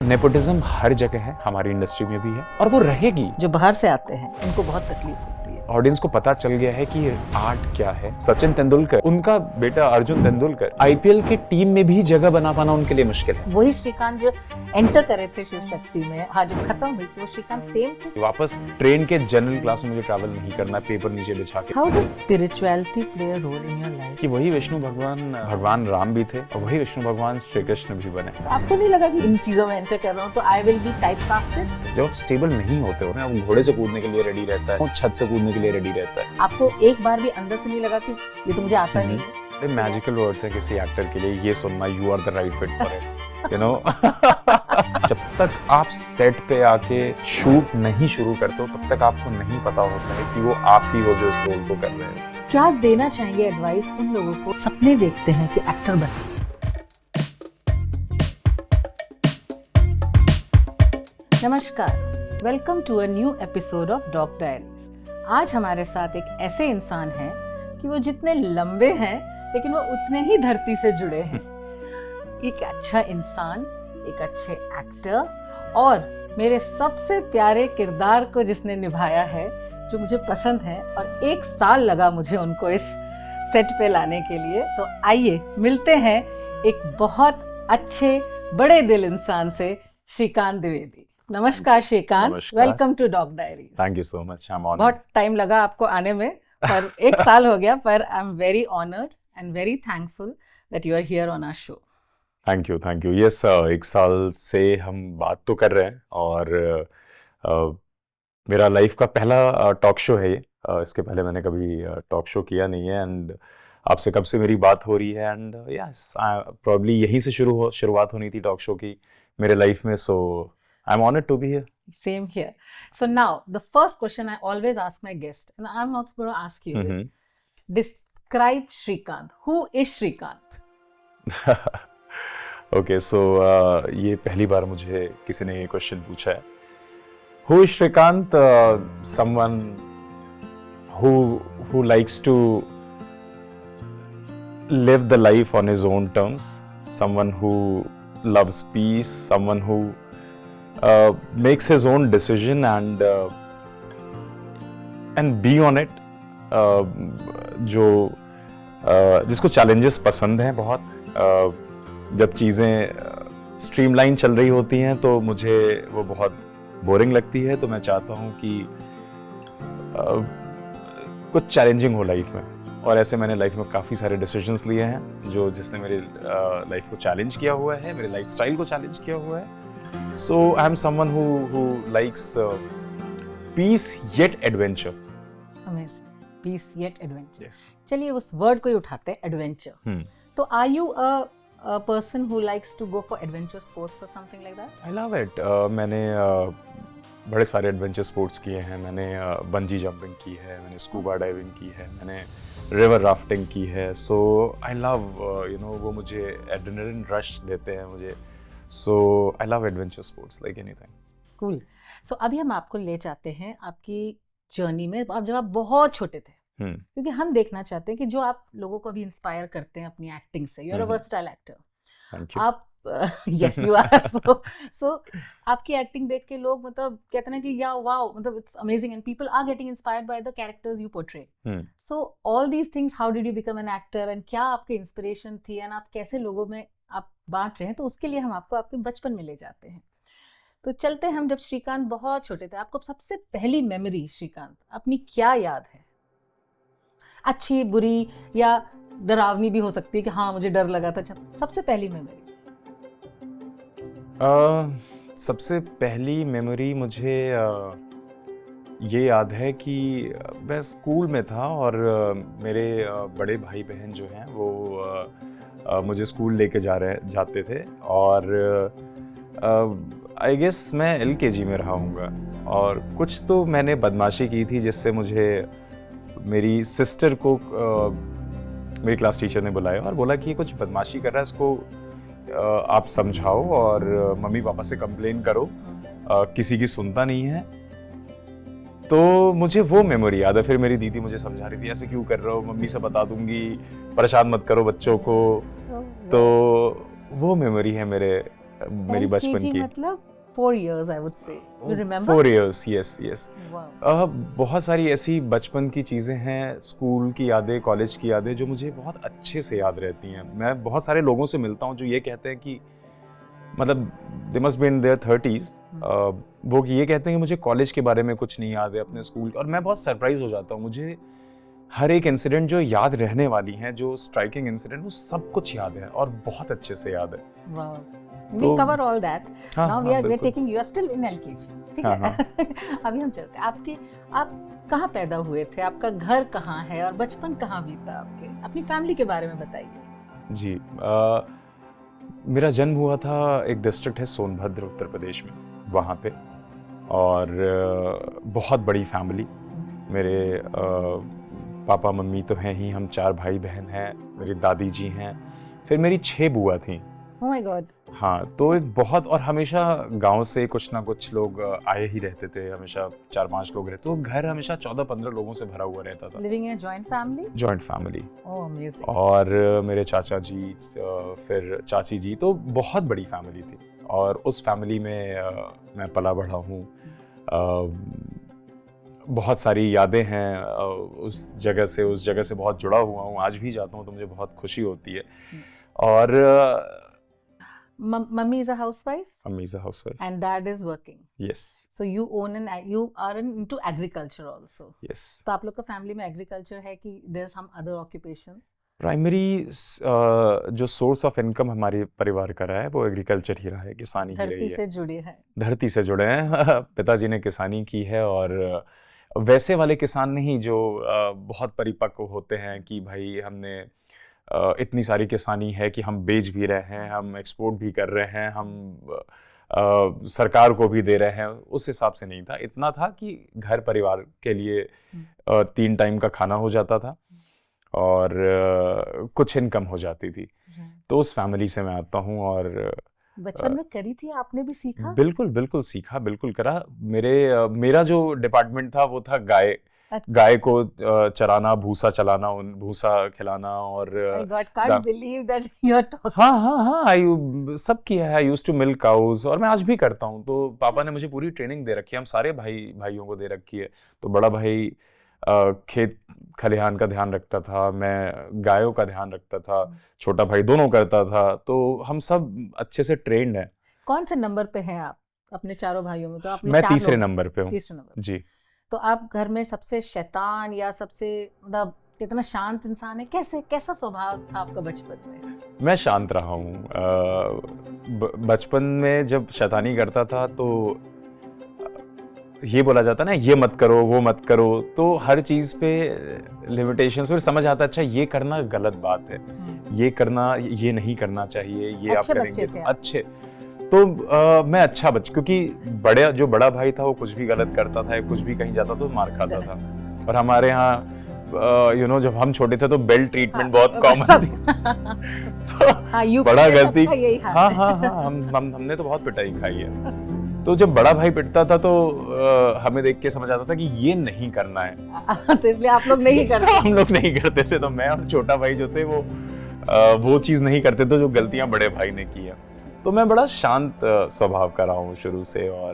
Nepotism हर जगह है, हमारी इंडस्ट्री में भी है और वो रहेगी। जो बाहर से आते हैं उनको बहुत तकलीफ होती है। ऑडियंस को पता चल गया है कि आर्ट क्या है। सचिन तेंदुलकर, उनका बेटा अर्जुन तेंदुलकर, आईपीएल की टीम में भी जगह बना पाना उनके लिए मुश्किल है। वही श्रीकांत जो एंटर करे थे शिव शक्ति में, हाँ जो खत्म हुई थी वो श्रीकांत सेम थे। वापस ट्रेन के जनरल क्लास में मुझे ट्रैवल नहीं करना, पेपर नीचे बिछा के। How does spirituality play a role in your life? कि वही विष्णु भगवान राम भी थे और वही विष्णु भगवान श्री कृष्ण भी बने। तो आपको नहीं लगा कि इन चीजों में एंटर कर रहा हूँ तो I will be type casted? जब आप स्टेबल नहीं होते हो ना, वो घोड़े से कूदने के लिए रेडी रहता है, वो छत से कूदने के लिए रेडी रहता है। आपको एक बार भी अंदर से नहीं लगा कि ये तो मुझे आता नहीं है? मैजिकल वर्ड्स है किसी एक्टर के लिए, ये सुनना, you are the right fit for it, you know. जब तक आप सेट पे आके शूट नहीं शुरू करते हो तब तक आपको नहीं पता होता है कि वो आप ही हो जो इस रोल को कर रहे हैं। क्या देना चाहेंगे एडवाइस उन लोगों को सपने देखते हैं कि एक्टर बने? नमस्कार, welcome to a new episode of Dog Diaries. आज हमारे साथ एक ऐसे इंसान हैं कि वो जितने लंबे हैं लेकिन वो उतने ही धरती से जुड़े हैं। एक अच्छा इंसान, एक अच्छे एक्टर और मेरे सबसे प्यारे किरदार को जिसने निभाया है, जो मुझे पसंद है, और 1 साल लगा मुझे उनको इस सेट पे लाने के लिए। तो आइए मिलते हैं एक बहुत अच्छे बड़े दिल इंसान से, श्रीकांत द्विवेदी। नमस्कार Shrikant, welcome to Dog Diaries. Thank you so much. बहुत टाइम लगा आपको आने में, पर 1 साल हो गया, पर I am very honoured and very thankful that you are here on our show. Thank you. Yes, 1 साल से हम बात तो कर रहे हैं और मेरा लाइफ का पहला टॉक शो है ये। इसके पहले मैंने कभी टॉक शो किया नहीं है एंड आपसे कब से मेरी बात हो रही है एंड यस, प्रॉब्ली यहीं से शुरुआत होनी थी टॉक शो की मेरे लाइफ में। सो I'm honored to be here. Same here. So now, the first question I always ask my guest, and I'm also going to ask you this. Describe Shrikant. Who is Shrikant? Okay, so ये पहली बार मुझे किसी ने ये question पूछा है। Who is Shrikant? Someone who likes to live the life on his own terms. Someone who loves peace. Someone who makes his own decision and be on it. जिसको challenges पसंद हैं बहुत। जब चीज़ें स्ट्रीमलाइन चल रही होती हैं तो मुझे वो बहुत बोरिंग लगती है, तो मैं चाहता हूँ कि कुछ चैलेंजिंग हो लाइफ में। और ऐसे मैंने लाइफ में काफ़ी सारे डिसीजंस लिए हैं जिसने मेरी लाइफ को चैलेंज किया हुआ है, मेरे लाइफ स्टाइल को चैलेंज किया हुआ है। So I am someone who likes peace yet adventure. Amazing. Peace yet adventure. Yes. चलिए उस वर्ड को ही उठाते हैं, adventure. तो are you a person who likes to go for adventure sports or something like that? I love it. मैंने बड़े सारे adventure sports किए हैं। मैंने बंजी जंपिंग की है, मैंने स्कूबा डाइविंग की है, मैंने रिवर राफ्टिंग की है। So I love वो मुझे एड्रेनलिन रश देते हैं मुझे। So I love adventure sports like anything. Cool. So अभी हम आपको ले जाते हैं आपकी जर्नी में, जब आप बहुत छोटे थे। क्योंकि हम देखना चाहते हैं कि जो आप लोगों को भी इंस्पायर करते हैं अपनी एक्टिंग से। You are a versatile actor. Thank you. आप यस यू आर। सो आपकी एक्टिंग देख के लोग मतलब कहते हैं कि या वाओ, मतलब it's amazing and people are getting inspired by the characters you portray. So all these things, how did you become an actor एंड क्या आपकी इंस्पिरेशन थी एंड आप कैसे लोगों में आप बांट रहे हैं? तो उसके लिए हम आपको आपके बचपन में ले जाते हैं। तो चलते हैं हम जब श्रीकांत बहुत छोटे थे, आपको सबसे पहली मेमोरी श्रीकांत अपनी क्या याद है? अच्छी, बुरी या डरावनी भी हो सकती है कि हाँ मुझे डर लगा था। सबसे पहली मेमोरी? सबसे पहली मेमोरी मुझे ये याद है कि मैं स्कूल में था और मेरे बड़े भाई बहन जो हैं वो मुझे स्कूल लेके जाते थे और आई गेस मैं LKG में रहा हूँगा और कुछ तो मैंने बदमाशी की थी जिससे मुझे मेरी सिस्टर को मेरी क्लास टीचर ने बुलाया और बोला कि ये कुछ बदमाशी कर रहा है, इसको आप समझाओ और मम्मी पापा से कंप्लेन करो, किसी की सुनता नहीं है। तो मुझे वो मेमोरी याद है। फिर मेरी दीदी मुझे समझा रही थी, ऐसे क्यों कर रहे हो, मम्मी से बता दूंगी, परेशान मत करो बच्चों को। तो वो मेमोरी है मेरे मेरी बचपन LKG की। मतलब 4 years I would say. You remember? 4 years, yes. Wow. बहुत सारी ऐसी बचपन की चीज़ें हैं, स्कूल की यादें, कॉलेज की यादें जो मुझे बहुत अच्छे से याद रहती हैं। मैं बहुत सारे लोगों से मिलता हूँ जो ये कहते हैं कि मतलब they must be in their 30s, वो ये कहते हैं कि मुझे कॉलेज के बारे में कुछ नहीं याद है, अपने स्कूल का। और मैं बहुत सरप्राइज हो जाता हूँ, मुझे हर एक इंसिडेंट जो याद रहने वाली हैं, जो स्ट्राइकिंग इंसिडेंट, वो सब कुछ याद है और बहुत अच्छे से याद है। Wow. We'll cover all that. हाँ, Now हाँ, we are बिल्कुल। taking, you are still in LKG. ठीक हाँ, है? अभी हम चलते हैं। आप कहाँ पैदा हुए थे? आपका घर कहाँ है और बचपन कहाँ बीता आपके? अपनी फैमिली के बारे में बताइए। जी, मेरा जन्म हुआ था, एक डिस्ट्रिक्ट है सोनभद्र उत्तर प्रदेश में, वहाँ पे। और बहुत बड़ी फैमिली, मेरे पापा मम्मी तो हैं ही, हम 4 भाई बहन हैं, मेरी दादी जी हैं, फिर मेरी 6 बुआ थी। Oh my God. हाँ, तो एक बहुत, और हमेशा गांव से कुछ ना कुछ लोग आए ही रहते थे, हमेशा 4-5 लोग रहते, तो घर हमेशा 14-15 लोगों से भरा हुआ रहता था। Living in a joint family? Joint family. Oh, amazing. और मेरे चाचा जी, फिर चाची जी, तो बहुत बड़ी फैमिली थी। और उस फैमिली में मैं पला बढ़ा हूँ। बहुत सारी यादें हैं उस जगह से बहुत जुड़ा हुआ हूँ। आज भी जाता हूँ तो मुझे बहुत खुशी होती है। और Mummy is a housewife अम्मी is a housewife. and dad is working. Yes, So you are into agriculture also. Yes. तो आप लोग का फैमिली में एग्रीकल्चर है कि there's some other occupation? Primary जो सोर्स ऑफ इनकम हमारे परिवार का रहा है वो एग्रीकल्चर ही रहा है, किसानी ही रही धरती है। से जुड़े हैं। धरती से जुड़े हैं। पिताजी ने किसानी की है, और वैसे वाले किसान नहीं जो बहुत परिपक्व होते हैं कि भाई हमने इतनी सारी किसानी है कि हम बेच भी रहे हैं, हम एक्सपोर्ट भी कर रहे हैं, हम सरकार को भी दे रहे हैं। उस हिसाब से नहीं था, इतना था कि घर परिवार के लिए 3 टाइम का खाना हो जाता था और कुछ इनकम हो जाती थी। तो उस फैमिली से मैं आता हूँ। और बचपन में करी थी, आपने भी सीखा? बिल्कुल सीखा, बिल्कुल करा। मेरा जो डिपार्टमेंट था वो था गाय अच्छा। गाय को चराना, भूसा चलाना, भूसा खिलाना। और I can't believe that you're talking. हाँ, सब किया है। I used to milk cows, और मैं आज भी करता हूँ। तो पापा ने मुझे पूरी ट्रेनिंग दे रखी है, हम सारे भाइयों को दे रखी है। तो बड़ा भाई खेत खलिहान का ध्यान रखता था, मैं गायों का ध्यान रखता था, छोटा भाई दोनों करता था। तो हम सब अच्छे से ट्रेंड हैं। कौन से नंबर पे हैं आप अपने चारों भाइयों में? तो आपने मैं 4 तीसरे लोग हैं। नंबर पे हूँ। तीसरे नंबर। जी। तो आप घर में सबसे शैतान या सबसे मतलब कितना शांत इंसान है? कैसा स्वभाव था आपका बचपन में? मैं शांत रहा हूँ। बचपन में जब शैतानी करता था तो ये बोला जाता ना, ये मत करो, वो मत करो, तो हर चीज़ पे लिमिटेशंस, फिर समझ आता अच्छा ये करना गलत बात है, ये करना, ये नहीं करना चाहिए, ये आप करेंगे तो अच्छे। तो मैं अच्छा क्योंकि जो बड़ा भाई था वो कुछ भी गलत करता था, कुछ भी कहीं जाता तो मार खाता था। और हमारे यहाँ जब हम छोटे थे तो बेल्ट ट्रीटमेंट बहुत कॉमन थी। तो बड़ा गलती, हाँ, हमने तो बहुत पिटाई खाई है। तो जब बड़ा भाई पिटता था तो हमें देख के समझ आता था कि ये नहीं करना है। तो इसलिए आप लोग नहीं करते? हम लोग नहीं करते थे। तो मैं और छोटा भाई जो थे वो चीज नहीं करते थे जो गलतियां बड़े भाई ने की है। तो मैं बड़ा शांत स्वभाव का रहा हूँ शुरू से। और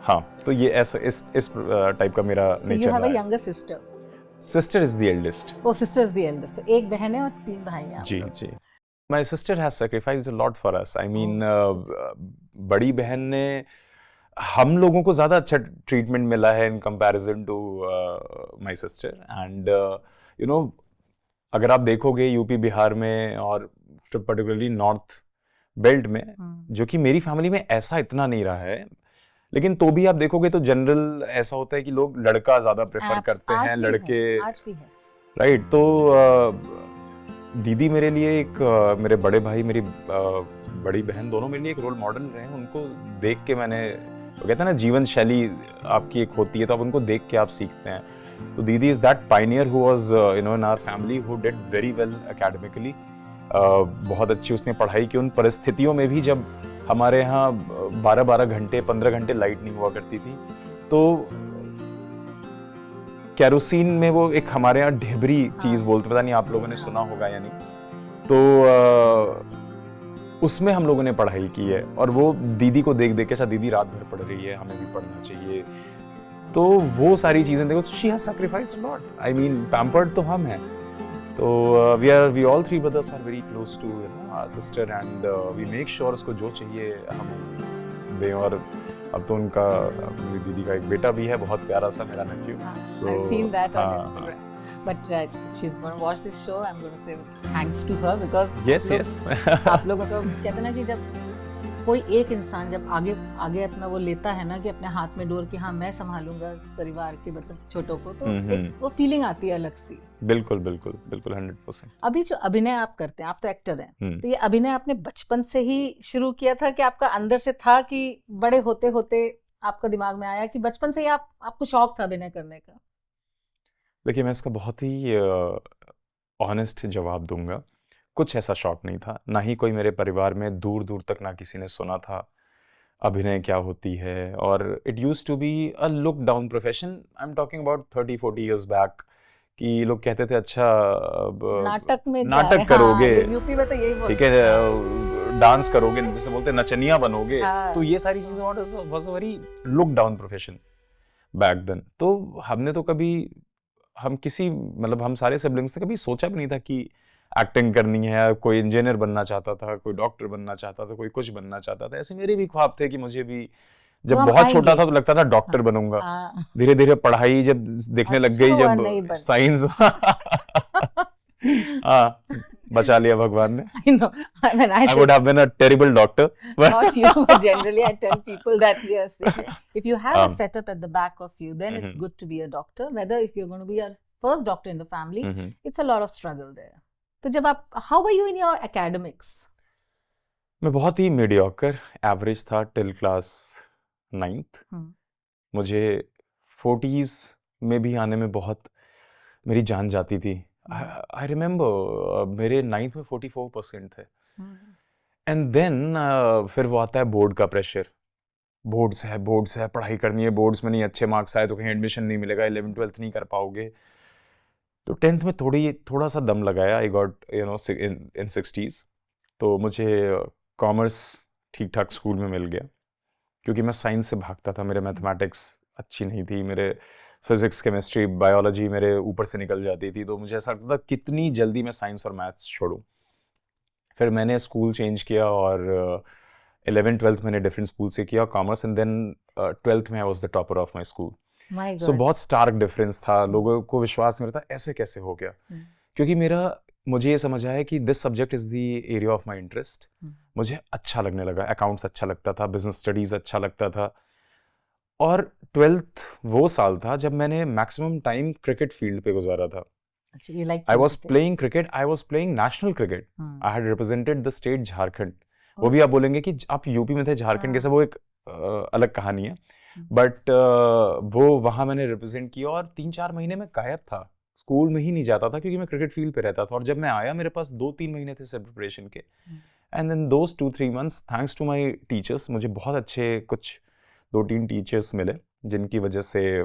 हाँ, तो ये ऐसा इस टाइप का मेरा नेचर रहा है। You have a younger sister? Sister is the eldest. Oh, sister is the eldest. तो एक बहन है और 3 भाई हैं। जी। My sister has sacrificed a lot for us. I mean, बड़ी बहन ने हम लोगों को ज़्यादा अच्छा ट्रीटमेंट मिला है in comparison to my sister. And अगर आप देखोगे यूपी बिहार में और particularly नॉर्थ बेल्ट में, जो कि मेरी फैमिली में ऐसा इतना नहीं रहा है, लेकिन तो भी आप देखोगे तो जनरल ऐसा होता है कि लोग लड़का ज़्यादा प्रेफर करते हैं, लड़के। आज भी है। राइट। तो दीदी मेरे लिए मेरे बड़े भाई, मेरी बड़ी बहन, दोनों मेरे लिए एक रोल मॉडल रहे हैं। उनको देख के मैंने, वो कहते हैं ना जीवन शैली आपकी एक होती है, तो आप उनको देख के आप सीखते हैं। तो दीदी is that pioneer who was in our family who did very well academically. बहुत अच्छी उसने पढ़ाई की उन परिस्थितियों में भी जब हमारे यहाँ 12-12 घंटे 15 घंटे लाइट नहीं हुआ करती थी। तो केरोसिन में वो एक हमारे यहाँ ढेबरी चीज बोलते, पता नहीं आप लोगों ने सुना होगा या नहीं। तो उसमें हम लोगों ने पढ़ाई की है, और वो दीदी को देख देख के, अच्छा दीदी रात भर पढ़ रही है, हमें भी पढ़ना चाहिए, तो वो सारी चीजें देखो, she has sacrificed a lot, I mean pampered तो हम हैं, तो we all three brothers are very close to our sister, and we make sure उसको जो चाहिए हम दें। और अब तो उनका, मेरी दीदी का एक बेटा भी है, बहुत प्यारा सा मेरा Neiphiu. I've seen that on Instagram. But she's going to watch this show. I'm going to say thanks to her because yes. आप लोगों को कहते हैं ना कि जब कोई एक इंसान जब आगे अपना वो लेता है ना कि अपने हाथ में डोर कि हाँ मैं संभालूंगा परिवार के मतलब छोटों को, तो एक वो फीलिंग आती है अलग सी। बिल्कुल 100%। अभी जो अभिनय आप करते हैं, आप तो एक्टर हैं, तो ये अभिनय आपने बचपन से ही शुरू किया था कि आपका अंदर से था कि बड़े होते होते आपका दिमाग में आया कि बचपन से ही आपको शौक था अभिनय करने का? देखिए, मैं इसका बहुत ही ऑनेस्ट जवाब दूंगा। कुछ ऐसा शौक नहीं था, ना ही कोई मेरे परिवार में दूर दूर तक ना किसी ने सुना था अभिनय क्या होती है, और it used to be a look down profession. I am talking about 30-40 years back, कि लोग कहते थे अच्छा नाटक करोगे, यूपी में तो यही बोलते, ठीक है, डांस करोगे, जैसे बोलते नचनिया बनोगे, तो ये सारी चीजें was a very look down profession back then. तो हमने तो कभी, हम किसी मतलब हम सारे सिबलिंग्स ने कभी सोचा भी नहीं था कि एक्टिंग करनी है। कोई इंजीनियर बनना चाहता था, कोई डॉक्टर बनना चाहता था, कोई कुछ बनना चाहता था। ऐसे मेरे भी ख्वाब थे कि मुझे भी, जब तो बहुत छोटा था तो लगता था डॉक्टर बनूंगा। धीरे धीरे पढ़ाई जब देखने लग गई, जब साइंस बचा लिया भगवान ने। I know. I mean, I would have been a terrible doctor. Not you, but generally I tell people that yes, if you have a setup at the back of you, then it's good to be a doctor. Whether if you're going to be a first doctor in the family, it's a lot of struggle there. तो जब आप, how were you in your academics? मैं बहुत ही mediocre average था till class 9th। मुझे 40s में भी आने में बहुत मेरी जान जाती थी। आई रिमेम्बर मेरे 9th में 44% थे, एंड देन फिर वो आता है बोर्ड का प्रेशर। बोर्ड्स है, पढ़ाई करनी है, बोर्ड्स में नहीं अच्छे मार्क्स आए तो कहीं एडमिशन नहीं मिलेगा, 11th-12th नहीं कर पाओगे। तो 10th में थोड़ा सा दम लगाया, आई गॉट इन 60s। तो मुझे कॉमर्स ठीक ठाक स्कूल में मिल गया, क्योंकि मैं साइंस से भागता था। मेरे मैथमेटिक्स अच्छी नहीं थी, मेरे फिजिक्स, केमिस्ट्री, बायोलॉजी मेरे ऊपर से निकल जाती थी। तो मुझे ऐसा लगता था कितनी जल्दी मैं साइंस और मैथ्स छोड़ूं। फिर मैंने स्कूल चेंज किया और 11th-12th मैंने डिफरेंट स्कूल से किया कॉमर्स, एंड देन 12th में I was the topper of my school. So बहुत स्टार्क डिफरेंस था, लोगों को विश्वास नहीं रहता ऐसे कैसे हो गया, क्योंकि मुझे ये समझ आया कि this subject is the area of my interest. मुझे अच्छा लगने लगा, अकाउंट्स अच्छा लगता था, बिजनेस स्टडीज अच्छा लगता था। और 12th वो साल था जब मैंने मैक्सिमम टाइम क्रिकेट फील्ड पे गुजारा था। I was playing cricket, I was playing national cricket, I had represented the state Jharkhand. वो भी आप बोलेंगे कि आप यूपी में थे, झारखंड कैसे, वो एक अलग कहानी है, बट वो वहाँ मैंने रिप्रेजेंट किया। और 3-4 महीने में गायब था, स्कूल में ही नहीं जाता था, क्योंकि मैं क्रिकेट फील्ड पे रहता था। और जब मैं आया, मेरे पास 2-3 महीने थे सिर्फ प्रिपरेशन के, and in those 2-3 months thanks to my teachers, मुझे बहुत अच्छे कुछ 2-3 टीचर्स मिले, जिनकी वजह से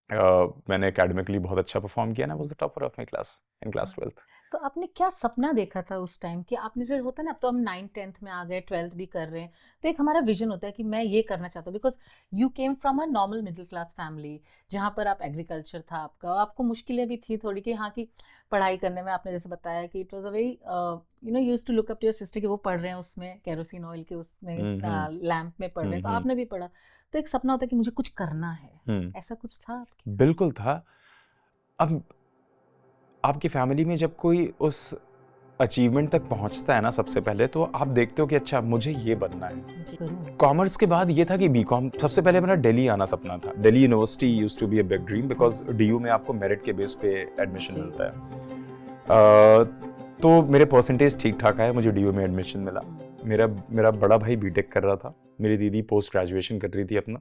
मैंने एकेडमिकली बहुत अच्छा परफॉर्म किया, आई was the topper of my class in class 12th। तो आपने क्या सपना देखा था उस टाइम कि आपने से होता है ना, अब तो हम 9th-10th में आ गए, 12th भी कर रहे हैं, तो एक हमारा विजन होता है कि मैं ये करना चाहता हूँ, because you came from a normal middle class family, जहाँ पर आप एग्रीकल्चर था आपका, आपको मुश्किलें भी थी थोड़ी कि हाँ की पढ़ाई करने में। आपने जैसे बताया कि it was a very used to look up to your sister कि वो पढ़ रहे हैं उसमें केरोसिन ऑयल के उसमें लैंप में पढ़ रहे हैं, तो आपने भी पढ़ा। तो एक सपना होता है कि मुझे कुछ करना है, ऐसा कुछ था आपके? बिल्कुल था। अब आपकी फैमिली में जब कोई उस अचीवमेंट तक पहुंचता है ना, सबसे पहले तो आप देखते हो कि अच्छा मुझे ये बनना है। कॉमर्स के बाद ये था कि बीकॉम। सबसे पहले मेरा दिल्ली आना सपना था। Delhi university used to be a big dream, because DU में आपको मेरिट के बेस पे एडमिशन मिलता है। तो मेरे परसेंटेज ठीक ठाक आए, मुझे डीयू में एडमिशन मिला। मेरा बड़ा भाई बीटेक कर रहा था, मेरी दीदी पोस्ट ग्रेजुएशन कर रही थी अपना।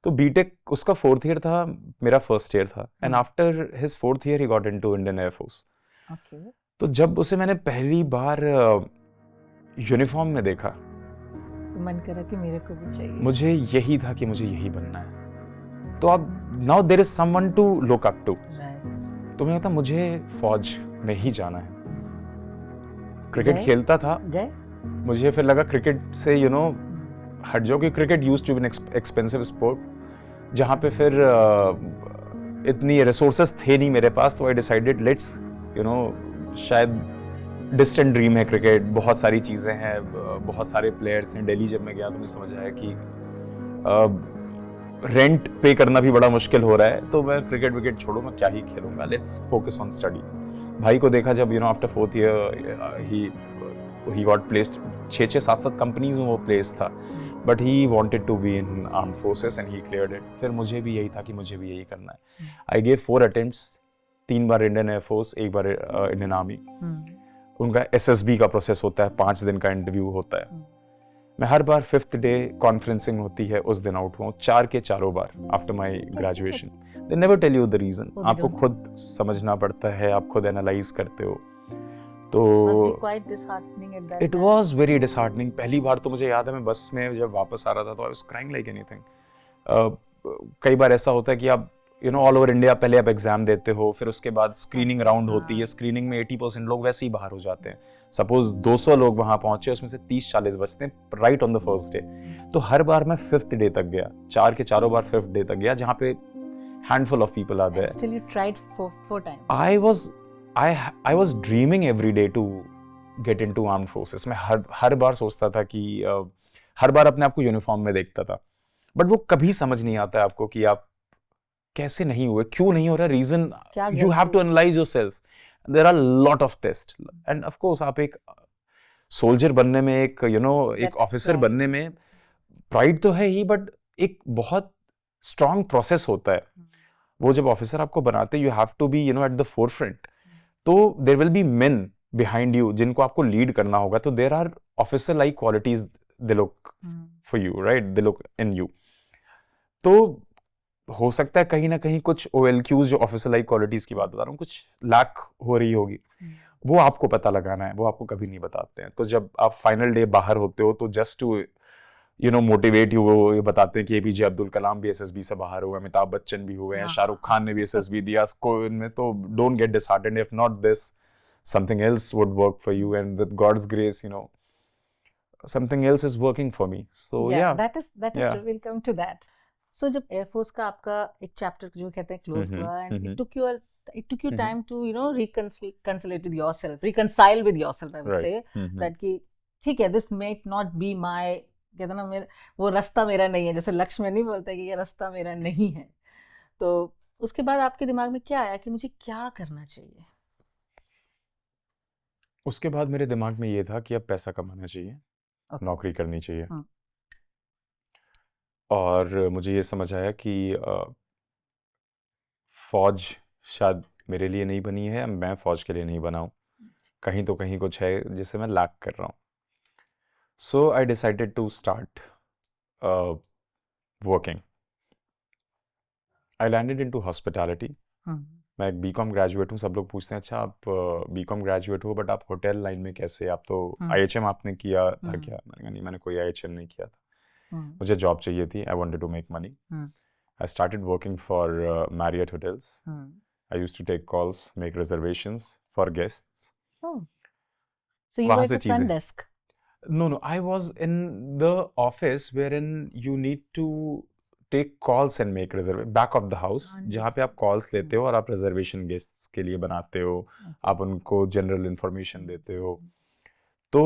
तो बीटेक उसका 4th ईयर था, मेरा 1st ईयर था, and after his 4th year he got into Indian air force. तो जब उसे मैंने पहली बार यूनिफॉर्म में देखा, मन करा कि मेरे को भी चाहिए, मुझे यही था कि मुझे यही बनना है। तो अब now there is someone to look up to. तो मैं कहता मुझे फौज में ही जाना है। क्रिकेट खेलता था, मुझे फिर लगा क्रिकेट से हट जाओ, कि cricket used to be an expensive sport, जहाँ पे फिर इतनी रिसोर्सेस थे नहीं मेरे पास। तो आई डिसाइडेड लेट्स शायद डिस्टेंट ड्रीम है क्रिकेट, बहुत सारी चीज़ें हैं, बहुत सारे प्लेयर्स हैं। दिल्ली जब मैं गया तो मुझे समझ आया कि रेंट पे करना भी बड़ा मुश्किल हो रहा है, तो मैं क्रिकेट विकेट छोड़ू, मैं क्या ही खेलूंगा, लेट्स फोकस ऑन स्टडीज। भाई को देखा जब after 4th year he got placed, 6-7 companies में वो प्लेस था, but he wanted to be in armed forces and he cleared it. फिर मुझे भी यही था कि मुझे भी यही करना है। I gave 4 attempts, 3 bar Indian air force, 1 bar Indian army. उनका SSB का प्रोसेस होता है, 5 दिन का इंटरव्यू होता है। मैं हर बार 5th डे कॉन्फ्रेंसिंग होती है उस दिन आउट हुआ, 4 के चारों बार after my graduation. They never tell you the reason, आपको खुद समझना पड़ता है, आप खुद एनालाइज करते हो। तो इट वाज वेरी डिसहार्टनिंग। पहली बार तो मुझे याद है, मैं बस में जब वापस आ रहा था तो I was crying like anything. कई बार ऐसा होता है कि आप ऑल ओवर इंडिया पहले आप एग्जाम देते हो, फिर उसके बाद स्क्रीनिंग राउंड होती है। स्क्रीनिंग में 80% लोग वैसे ही बाहर हो जाते हैं। सपोज 200 लोग वहां पहुंचे, उसमें से 30-40 बचते हैं right on the first day. तो हर बार मैं 5th डे तक गया, 4 के चारों बार 5th डे तक गया, जहाँ पे handful of people are there. Still you tried four times. I was dreaming every day to get into armed forces. मैं हर बार सोचता था कि हर बार अपने आप को यूनिफॉर्म में देखता था, बट वो कभी समझ नहीं आता है आपको कि आप कैसे नहीं हुए, क्यों नहीं हो रहा, reason you have to analyse yourself. There are lot of test and of course आप एक सोल्जर बनने में, एक एक ऑफिसर बनने में प्राइड तो है ही, बट एक बहुत स्ट्रॉन्ग प्रोसेस होता है। वो जब ऑफिसर आपको बनाते हैं, you have to be at the forefront. तो there will be men behind you जिनको आपको लीड करना होगा। तो there are officer like qualities, they look for you, right, they look in you. तो हो सकता है कहीं ना कहीं कुछ OLQs, जो ऑफिसर लाइक क्वालिटीज की बात बता रहा हूँ, कुछ लैक हो रही होगी। वो आपको पता लगाना है, वो आपको कभी नहीं बताते हैं। तो जब आप फाइनल डे बाहर होते हो, तो जस्ट टू मोटिवेट यू, वो ये बताते हैं कि APJ अब्दुल कलाम भी SSB से बाहर हुए, अमिताभ बच्चन भी हुए हैं, शाहरुख खान ने भी SSB दिया इनमें। तो don't get disheartened, if not this something else would work for you, and with God's grace something else is working for me. So yeah, that is true. We'll come to that. So जब air force का आपका एक chapter जो कहते हैं close हुआ, and it took you time to reconcile with yourself, I would say that कि ठीक है, this may not be my, कहते ना, मेरा वो रास्ता मेरा नहीं है, जैसे लक्ष्य में नहीं बोलता कि ये रास्ता मेरा नहीं है। तो उसके बाद आपके दिमाग में क्या आया कि मुझे क्या करना चाहिए? उसके बाद मेरे दिमाग में ये था कि अब पैसा कमाना चाहिए, नौकरी करनी चाहिए। और मुझे ये समझ आया कि फौज शायद मेरे लिए नहीं बनी है, मैं फौज के लिए नहीं बना हूँ, कहीं तो कहीं कुछ है जिसे मैं लैक कर रहा हूँ। So I decided to start working. I landed into hospitality. मैं एक BCom ग्रेजुएट हूँ। सब लोग पूछते हैं, अच्छा आप BCom ग्रेजुएट हो, बट आप होटल लाइन में कैसे, आप तो IHM आपने किया था क्या? मैंने कहा नहीं, मैंने कोई IHM नहीं किया था, मुझे जॉब चाहिए थी, I wanted to make money. I started working for Marriott hotels. I used to take calls, make reservations for guests. So you were at the front desk? No, I was in the office wherein you need to take calls and make reservation, back of the house, जहाँ पे आप calls लेते हो और आप reservation guests के लिए बनाते हो, आप उनको general information देते हो। तो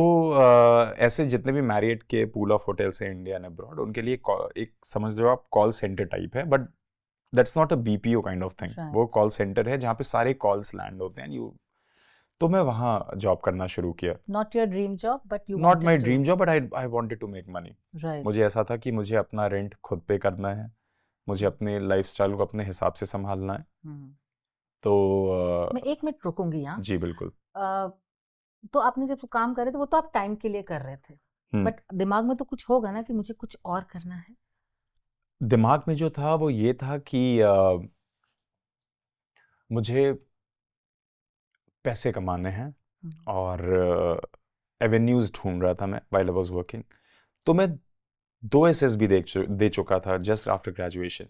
ऐसे जितने भी मैरियट के पूल ऑफ होटल्स हैं इंडिया एंड अब्रॉड, उनके लिए एक समझ लो आप कॉल सेंटर टाइप है, but that's not a BPO kind of thing. वो कॉल सेंटर है जहाँ पे सारे कॉल्स लैंड होते हैं। तो मैं वहाँ जॉब करना शुरू किया। Not your dream job, but you Not my dream job, but I wanted to make money. Right. मुझे ऐसा था कि मुझे अपना रेंट खुद पे करना है, मुझे अपने लाइफस्टाइल को अपने हिसाब से संभालना है। तो मैं 1 मिनट रुकूंगी यहाँ। जी बिल्कुल। तो आपने जब काम कर रहे थे, वो तो आप टाइम के लिए कर रहे थे, बट दिमाग में तो कुछ होगा ना कि मुझे कुछ और करना है। दिमाग में जो था वो ये था कि मुझे पैसे कमाने हैं और एवेन्यूज ढूंढ रहा था मैं व्हाइल आई वाज वर्किंग। तो मैं 2 SSB दे चुका था just after graduation,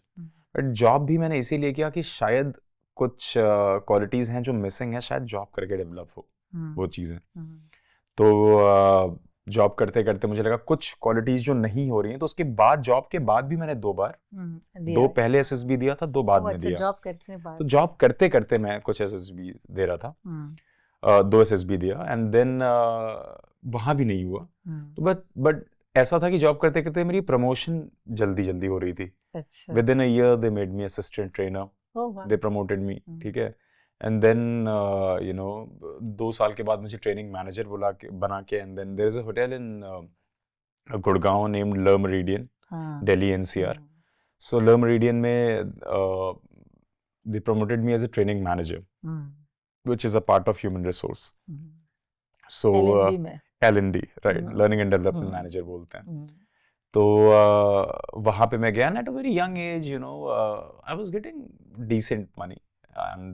but job भी मैंने इसीलिए किया कि शायद कुछ क्वालिटीज हैं जो मिसिंग है, शायद जॉब करके डेवलप हो वो चीज़ें। तो जॉब करते करते मुझे लगा कुछ क्वालिटीज जो नहीं हो रही हैं, तो उसके बाद जॉब के बाद भी मैंने 2 बार, दिया 2 पहले एसएसबी दिया था, 2 बाद में अच्छा दिया। जॉब करने बाद तो जॉब करते करते मैं कुछ एसएसबी दे रहा था, 2 एसएसबी दिया, एंड देन वहाँ भी नहीं हुआ। तो बट ऐसा था कि जॉब करते करते मेरी प्रमोशन जल्दी जल्दी हो रही थी। अच्छा within a year they made me assistant trainer, oh वाह दे प्रमोटेड मी, ठीक है। एंड देन 2 साल के बाद मुझे ट्रेनिंग मैनेजर बना के, and then there is a hotel in Gurgaon named Le Meridien, Delhi NCR. So Le Meridien में they promoted me as a training manager, which is a part of human resource. So LND में L&D, right, learning and development manager बोलते हैं। तो वहाँ पे मैं गया, and at a very young age, I was getting decent money, and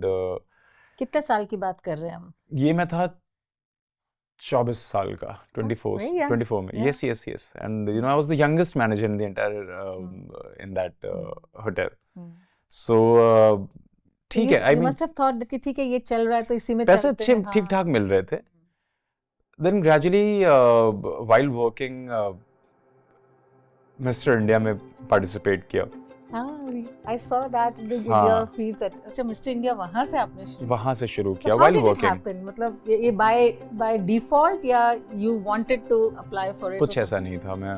कितने साल की बात कर रहे हैं हम? ये मैं था 24 साल का, 24 में, yes, and I was the youngest manager in the entire in that hotel. So ठीक है, I mean, must have thought कि ठीक है ये चल रहा है तो इसी में पैसे चलते अच्छे हैं, ठीक ठाक मिल रहे थे। Then gradually while working Mr. India में participate किया। I saw that in your feeds at अच्छा मिस्टर इंडिया वहाँ से आपने वहाँ से शुरू किया while working। happen? मतलब ये by default या you wanted to apply for it? कुछ ऐसा नहीं था, मैं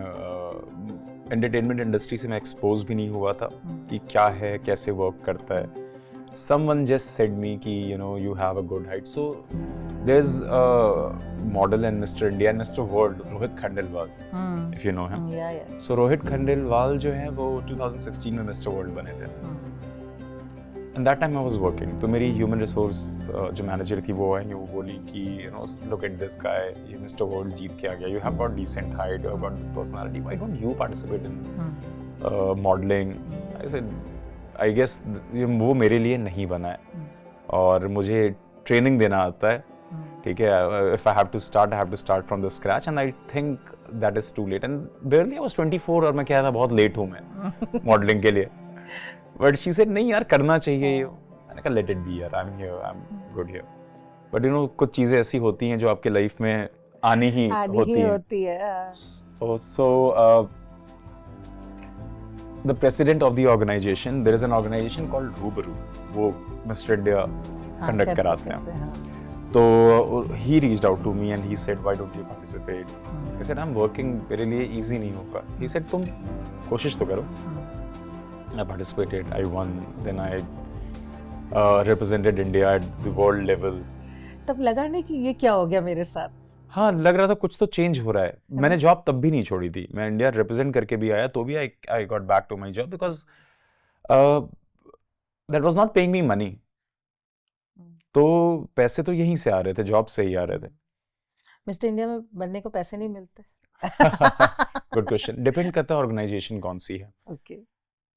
एंटरटेनमेंट इंडस्ट्री से मैं एक्सपोज भी नहीं हुआ था कि क्या है, कैसे वर्क करता है। Someone just said me कि you have a good height. So there's a model in Mr. India and Mr. World, Rohit Khandelwal, if you know him. Yeah. So Rohit Khandelwal जो है वो 2016 में Mr. World बने थे। And that time I was working. तो मेरी human resource जो manager थी वो आई, वो बोली कि look at this guy, ये Mr. World जीत के आ गया, you have got decent height, you have got personality, why don't you participate in modeling? I said I guess वो मेरे लिए नहीं बना है, और मुझे ट्रेनिंग देना आता है, ठीक है। If I have to start from the scratch, and I think that is too late. And barely I was 24 और मैं कह रहा था बहुत लेट हूँ मैं मॉडलिंग के लिए। But she said नहीं यार करना चाहिए ये। मैंने कहा let it be यार, I'm here, I'm good here. But कुछ चीज़ें ऐसी होती हैं जो आपके लाइफ में आनी ही होती है। So the president of the organization, there is an organization called Rubaru, वो Mr. India conduct कराते हैं। तो he reached out to me and he said why don't you participate? I said I'm working, मेरे लिए easy नहीं होगा। He said तुम कोशिश तो करो। I participated, I won, then I represented India at the world level. तब लगा नहीं कि ये क्या हो गया मेरे साथ? हाँ, लग रहा था कुछ तो चेंज हो रहा है। मैंने जॉब तब भी नहीं छोड़ी थी, मैं इंडिया रिप्रेजेंट करके भी आया तो भी I got back to my job because that was not paying me money. तो पैसे तो यहीं से आ रहे थे, जॉब से ही आ रहे थे। मिस्टर इंडिया में बनने को पैसे नहीं मिलते? गुड क्वेश्चन, डिपेंड करता है ऑर्गेनाइजेशन कौन सी है। ओके।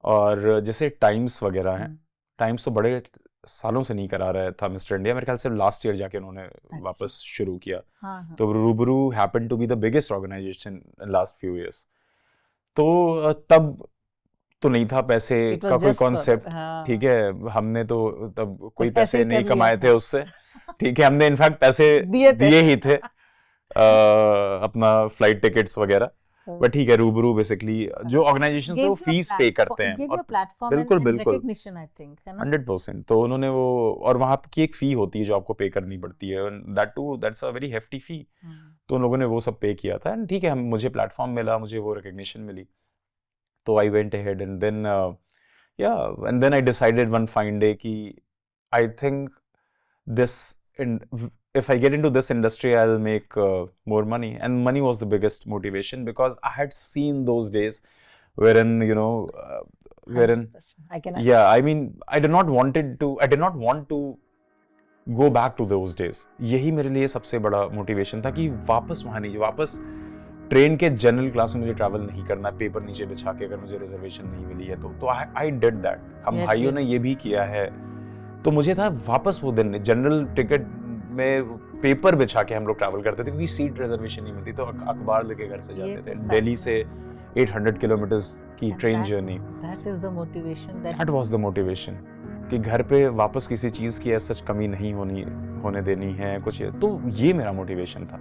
और जैसे टाइम्स वगैरह हैं, टाइम्स तो बड़े सालों से नहीं करा रहा था मिस्टर इंडिया, मेरे ख्याल से लास्ट ईयर जाके उन्होंने वापस शुरू किया। तो Rubaru happened to be the biggest organisation in last few years. तो तब तो नहीं था पैसे का कोई कॉन्सेप्ट, ठीक है। हमने तो तब कोई पैसे नहीं कमाए थे उससे, ठीक है। हमने इनफैक्ट पैसे दिए ही थे अपना फ्लाइट टिकट्स वगैरह। बट ठीक है, रूबरू बेसिकली जो ऑर्गेनाइजेशन तो फीस पे करते हैं, बिल्कुल 100%। तो उन्होंने वो, और वहाँ की एक फी होती है जो आपको पे करनी पड़ती है, दैट्स अ वेरी हेफ्टी फी। तो उन लोगों ने वो सब पे किया था, एंड ठीक है, मुझे प्लेटफॉर्म मिला, मुझे वो रिकग्निशन मिली, तो I went ahead and then I decided one fine day कि I think this if I get into this industry, I'll make more money. And money was the biggest motivation because I had seen those days wherein, I mean, I did not want to go back to those days. यही मेरे लिए सबसे बड़ा motivation था कि वापस वहाँ नहीं, वापस ट्रेन के जनरल क्लास में मुझे ट्रैवल नहीं करना, पेपर नीचे बिछा के अगर मुझे रिजर्वेशन नहीं मिली है तो I did that. हम भाइयों ने ये भी किया है। तो मुझे था वापस वो दिन, जनरल टिकट में पेपर बिछा के हम लोग ट्रैवल करते थे क्योंकि सीट रिजर्वेशन नहीं मिलती, तो अखबार लेके घर से जाते थे। दिल्ली से 800 किलोमीटर्स की train journey. That was the motivation कि घर पे वापस किसी चीज़ की सच कमी नहीं होने देनी है कुछ। तो ये मेरा मोटिवेशन था।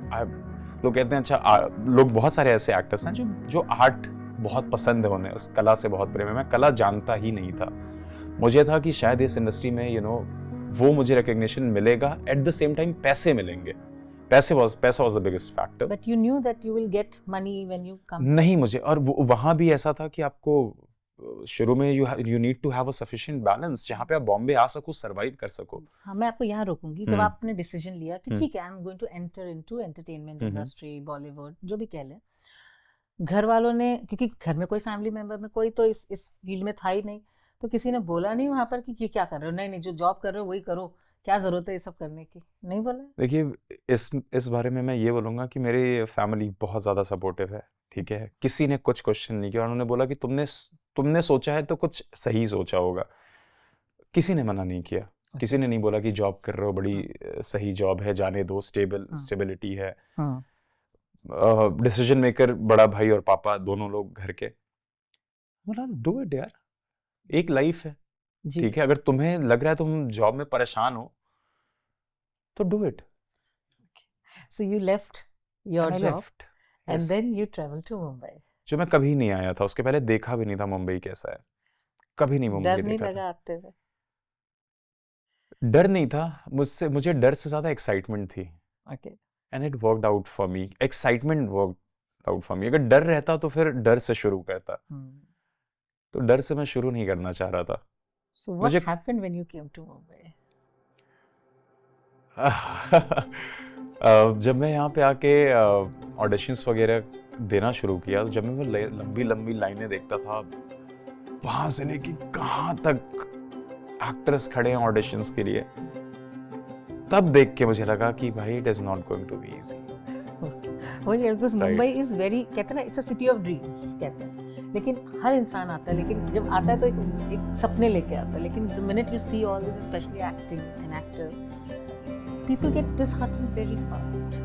लोग कहते हैं अच्छा लोग बहुत सारे ऐसे एक्टर्स हैं जो आर्ट बहुत पसंद है उन्हें, उस कला से बहुत प्रेम है। मैं कला जानता ही नहीं था, मुझे था कि शायद इस इंडस्ट्री में वो मुझे रिकग्निशन मिलेगा, एट द सेम टाइम पैसे मिलेंगे। पैसा was the biggest factor. But you knew that you will get money when you come. नहीं मुझे, और वहाँ भी ऐसा था कि आपको शुरू में you need to have a sufficient balance जहाँ पे आप बॉम्बे आ सको, सरवाइव कर सको। हाँ, मैं आपको यहाँ रोकूंगी। जब आपने डिसीजन लिया कि ठीक है I am going to enter into entertainment industry, Bollywood, जो भी कह लें, घर वालों ने, क्योंकि घर में कोई फैमिली मेंबर में कोई तो इस फील्ड में था ही नहीं, तो किसी ने बोला नहीं वहाँ पर कि ये क्या कर रहे हो, नहीं नहीं जो जॉब कर रहे हो वही करो, क्या जरूरत है ये सब करने की, नहीं बोला? देखिए इस बारे में मैं ये बोलूँगा कि मेरी फैमिली बहुत ज़्यादा सपोर्टिव है, ठीक है। किसी ने कुछ क्वेश्चन नहीं किया, उन्होंने बोला कि तुमने सोचा है तो कुछ सही सोचा होगा। किसी ने मना नहीं किया, किसी ने नहीं बोला कि जॉब कर रहे हो, बड़ी सही जॉब है, जाने दो, स्टेबिलिटी है। डिसीजन मेकर बड़ा भाई और पापा दोनों लोग घर के, बोला डू इट यार, एक लाइफ है, ठीक है। अगर तुम्हें लग रहा है तुम जॉब में परेशान हो तो do it. So you left your job and then you travel to Mumbai. जो मैं कभी नहीं आया था, उसके पहले देखा भी नहीं था मुंबई कैसा है, कभी नहीं मुंबई डर नहीं देखा लगा था। आते हुए? डर नहीं था, मुझे डर से ज्यादा एक्साइटमेंट थी। Okay. And it worked out for me, excitement worked out for me. अगर डर रहता तो फिर डर से शुरू करता, तो डर से मैं शुरू नहीं करना चाह रहा था। So what happened when you came to Mumbai? जब मैं यहाँ पे आके ऑडिशंस वगैरह देना शुरू किया, तो जब मैं वो लंबी लंबी लाइनें देखता था, वहां से लेके कहाँ तक एक्टर्स खड़े हैं ऑडिशंस के लिए, तब देख के मुझे लगा कि भाई it is not going to be easy. वही, बिकॉज़ मुंबई इज वेरी, कहते हैं ना, it's a city of dreams कहते हैं, लेकिन हर इंसान आता है, लेकिन जब आता है तो एक सपने लेके आता है, लेकिन the minute you see all this, specially acting and actors, people get disheartened very fast.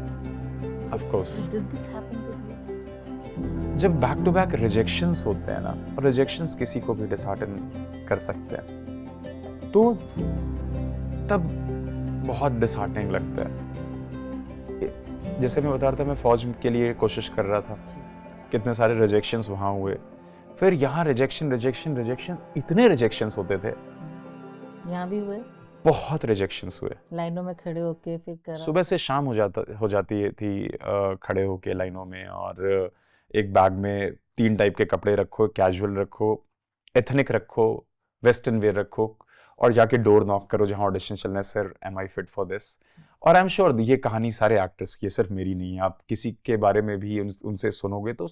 Of course. Did this happen with you? जब बैक टू बैक रिजेक्शंस होते हैं ना, और रिजेक्शंस किसी को भी डिसहार्टन कर सकते हैं, तो तब बहुत डिसहार्टनिंग लगता है। जैसे मैं बता रहा था, मैं फौज के लिए कोशिश कर रहा था, कितने सारे रिजेक्शंस वहाँ हुए, फिर यहाँ रिजेक्शन, इतने रिजेक्शंस होते थे। यहाँ भी हुए? बहुत रिजेक्शंस हुए, लाइनों में खड़े होके फिर करा? सुबह से शाम हो जाती थी खड़े होके लाइनों में, और एक बैग में 3 टाइप के कपड़े रखो, कैजुअल रखो, एथनिक रखो, वेस्टर्न वेयर रखो, और जाके डोर नॉक करो जहाँ ऑडिशन चल रहा है, sir am I fit for this. और आई एम श्योर ये कहानी सारे एक्टर्स की है, सिर्फ मेरी नहीं है। आप किसी के बारे में भी उनसे सुनोगे तो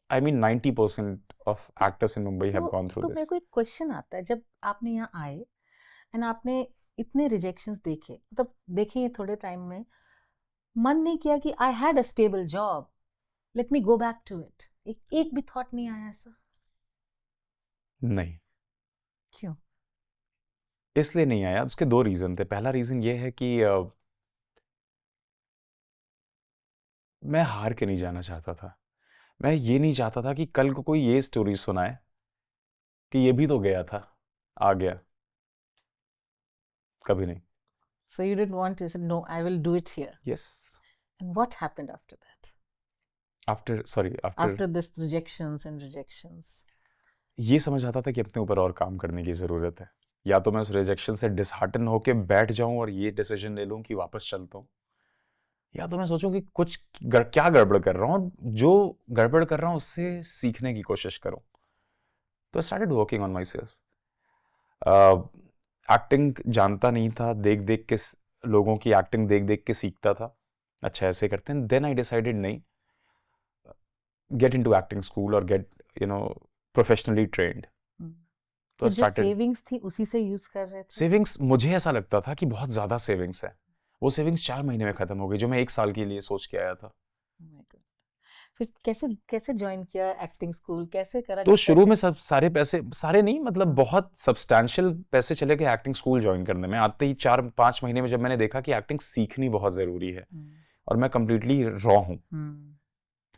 I mean 90% of actors in Mumbai have gone through तो this. मेरे को एक क्वेश्चन आता है, जब आपने यहाँ आए एंड आपने इतने रिजेक्शंस देखे, मतलब देखे ये थोड़े टाइम में, मन नहीं किया कि I had a stable job, let me go back to it? एक भी थॉट नहीं आया ऐसा? नहीं। क्यों? इसलिए नहीं आया, उसके 2 रीजन थे। पहला रीजन ये है कि मैं हार के नहीं जाना चाहता था। मैं ये नहीं चाहता था कि कल को कोई ये स्टोरी सुनाए कि ये भी तो गया था, आ गया। कभी नहीं। So you didn't want to say, no, I will do it here. Yes. And what happened after that? After this rejections. ये समझ आता था कि अपने ऊपर और काम करने की ज़रूरत है। या तो मैं उस रिजेक्शन से डिसहार्टन होके बैठ जाऊं और ये डिसीजन ले लूं कि वापस चलता हूं, या तो मैं सोचूं कि क्या गड़बड़ कर रहा हूं, जो गड़बड़ कर रहा हूं उससे सीखने की कोशिश करूं। तो आई started working on my self. Acting जानता नहीं था, देख के लोगों की एक्टिंग देख के सीखता था, अच्छा ऐसे करते हैं। देन आई डिसाइडेड नहीं, गेट इनटू एक्टिंग स्कूल और गेट प्रोफेशनली ट्रेन्ड। तो जो सेविंग्स थी उसी से यूज कर रहे थे? सेविंग्स, मुझे ऐसा लगता था कि बहुत ज्यादा सेविंग्स है, वो सेविंग्स 4 महीने में खत्म हो गई, जो मैं 1 साल के लिए सोच के आया था। फिर कैसे ज्वाइन किया एक्टिंग स्कूल, कैसे करा? तो शुरू में सब सारे पैसे, सारे नहीं मतलब बहुत सब्सटैंशियल पैसे चले गए एक्टिंग स्कूल ज्वाइन करने में। आते ही 4-5 महीने में जब मैंने देखा कि एक्टिंग सीखनी बहुत जरूरी है और मैं कंप्लीटली रॉ हूँ,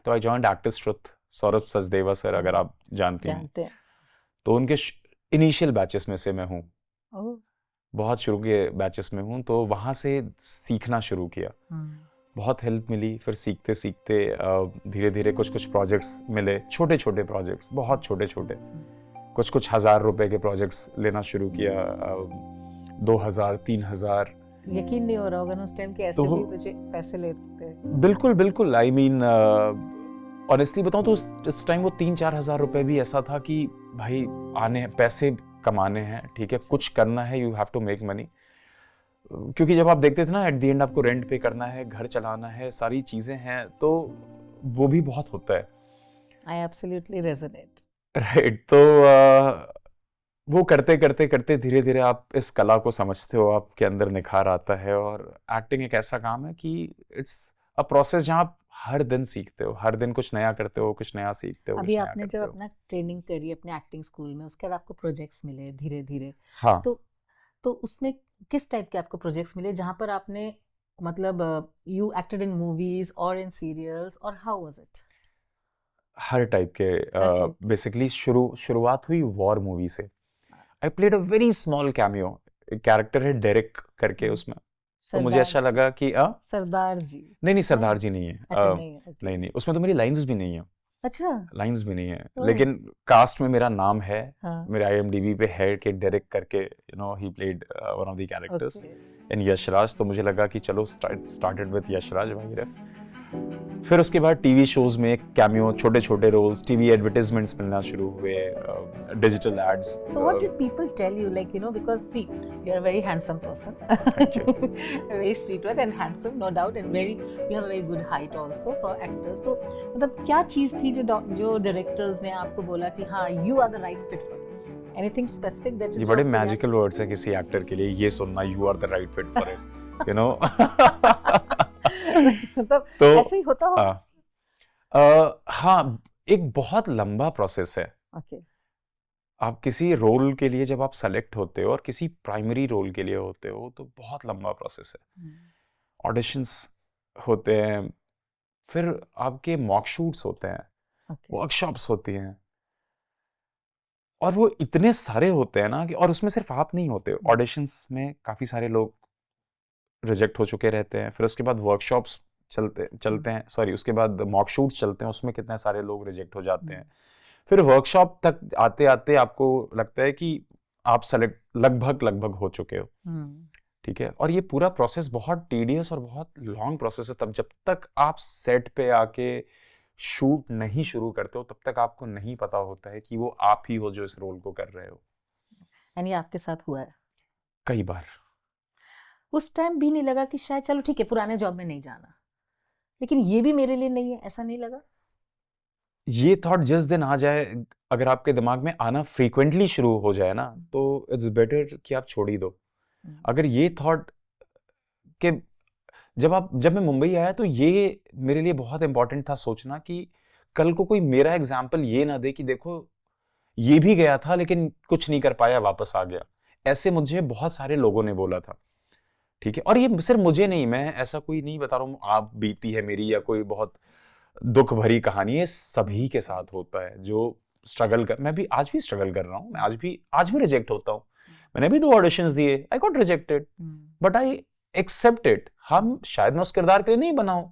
तो I joined actors truth. Saurabh Sachdeva sir, अगर आप जानते हैं, तो उनके इनिशियल बैचेस में से मैं हूँ, बहुत शुरू के बैचेस में हूँ। तो वहाँ से सीखना शुरू किया। बहुत हेल्प मिली। फिर सीखते सीखते धीरे धीरे कुछ कुछ प्रोजेक्ट्स मिले, छोटे छोटे प्रोजेक्ट्स, बहुत छोटे छोटे, कुछ कुछ 1000 रुपए के प्रोजेक्ट्स लेना शुरू किया, 2000 3000। यकीन नहीं हो रहा होगा ना उस टाइम कि ऐसे तो भी मुझे पैसे लेते हैं। बिल्कुल बिल्कुल, आई मीन ऑनेस्टली बताऊं तो उस टाइम वो 3-4 हज़ार रुपए भी ऐसा था कि भाई आने हैं, पैसे कमाने हैं, ठीक है, कुछ करना है, you have to make money. क्योंकि जब आप देखते थे ना, एट द एंड आपको रेंट पे करना है, घर चलाना है, सारी चीजें हैं, तो वो भी बहुत होता है। I absolutely resonate. राइट, तो वो करते करते करते धीरे धीरे आप इस कला को समझते हो, आपके अंदर निखार आता है। और एक्टिंग एक ऐसा काम है कि इट्स अ प्रोसेस जहाँ आप हर दिन सीखते हो, हर दिन कुछ नया करते हो, कुछ नया सीखते हो, अभी कुछ नया आपने करते जब हो। अपना ट्रेनिंग करी अपने एक्टिंग स्कूल में, उसके बाद आपको प्रोजेक्ट्स मिले धीरे धीरे, हाँ, तो उसमें किस टाइप के आपको प्रोजेक्ट्स मिले जहाँ पर आपने मतलब यू एक्टेड इन मूवीज और इन सीरियल्स, और how was it? Her type के। हर टाइप के। बेसिकली शुरुआत हुई वॉर मूवी से। I played a very small cameo, एक कैरेक्टर है डेरिक करके उसमें। तो मुझे सरदार अच्छा जी। लगा कि सरदार जी। नहीं नहीं, नहीं, सरदार जी नहीं है। अच्छा नहीं है, okay. नहीं नहीं, उसमें तो मेरी लाइंस भी नहीं है, अच्छा। लाइंस भी नहीं है, ओह। लेकिन कास्ट में मेरा नाम है, हाँ। मेरे IMDb पे है कि डेरिक करके, you know, he played one of the characters Okay. इन यशराज। तो मुझे लगा कि चलो स्टार्टेड विद यशराज भागीरथ। फिर उसके बाद टीवी शोज में कैमियो, छोटे छोटे रोल्स, टीवी एडवर्टाइजमेंट्स मिलना शुरू हुए, digital ads. So what did people tell you, like, because see, you're a very handsome person. Thank you. Very streetwise and handsome, no doubt, and you have a very good height also for actors. So मतलब क्या चीज थी जो directors ने आपको बोला कि हाँ, you are the right fit for this? Anything specific that ये जो बड़े आपको याद- मैजिकल वर्ड्स हैं किसी एक्टर के लिए, ये सुनना, you are the right fit for it, you know. मतलब तो ऐसे ही होता होगा। हाँ, एक बहुत लंबा प्रोसेस है। Okay. आप किसी रोल के लिए जब आप सेलेक्ट होते हो, और किसी प्राइमरी रोल के लिए होते हो, तो बहुत लंबा प्रोसेस है। ऑडिशंस होते हैं, फिर आपके मॉक शूट्स होते हैं, Okay. वर्कशॉप्स होती हैं, और वो इतने सारे होते हैं ना कि, और उसमें सिर्फ आप नहीं होते, ऑडिशंस में काफी सारे लोग रिजेक्ट हो चुके रहते हैं। फिर उसके बाद वर्कशॉप्स चलते हैं, सॉरी, उसके बाद मॉक शूट्स चलते हैं, उसमें कितने सारे लोग रिजेक्ट हो जाते हैं। फिर वर्कशॉप तक आते आते आपको लगता है कि आप सेलेक्ट लगभग हो चुके हो, ठीक है। और ये पूरा प्रोसेस बहुत टीडियस और बहुत लॉन्ग प्रोसेस है। तब जब तक आप सेट पे आके शूट नहीं शुरू करते हो, तब तक आपको नहीं पता होता है कि वो आप ही हो जो इस रोल को कर रहे हो। And ये आपके साथ हुआ है? कई बार। उस टाइम भी नहीं लगा कि शायद चलो ठीक है, पुराने जॉब में नहीं जाना, लेकिन ये भी मेरे लिए नहीं है, ऐसा नहीं लगा? ये थॉट जिस दिन आ जाए, अगर आपके दिमाग में आना फ्रीक्वेंटली शुरू हो जाए ना, तो इट्स बेटर कि आप छोड़ ही दो। अगर ये थॉट कि जब मैं मुंबई आया, तो ये मेरे लिए बहुत इंपॉर्टेंट था सोचना कि कल को कोई मेरा एग्जाम्पल ये ना दे कि देखो ये भी गया था लेकिन कुछ नहीं कर पाया, वापस आ गया। ऐसे मुझे बहुत सारे लोगों ने बोला था, ठीक है। और ये सिर्फ मुझे नहीं, मैं ऐसा कोई नहीं बता रहा हूँ आप बीती है मेरी या कोई बहुत दुख भरी कहानी है, सभी के साथ होता है जो स्ट्रगल कर। मैं भी आज भी स्ट्रगल कर रहा हूँ, मैं आज भी रिजेक्ट होता हूँ। मैंने भी 2 ऑडिशंस दिए, I got rejected, but I accept it. हम शायद मैं उस किरदार के लिए नहीं बना हूं,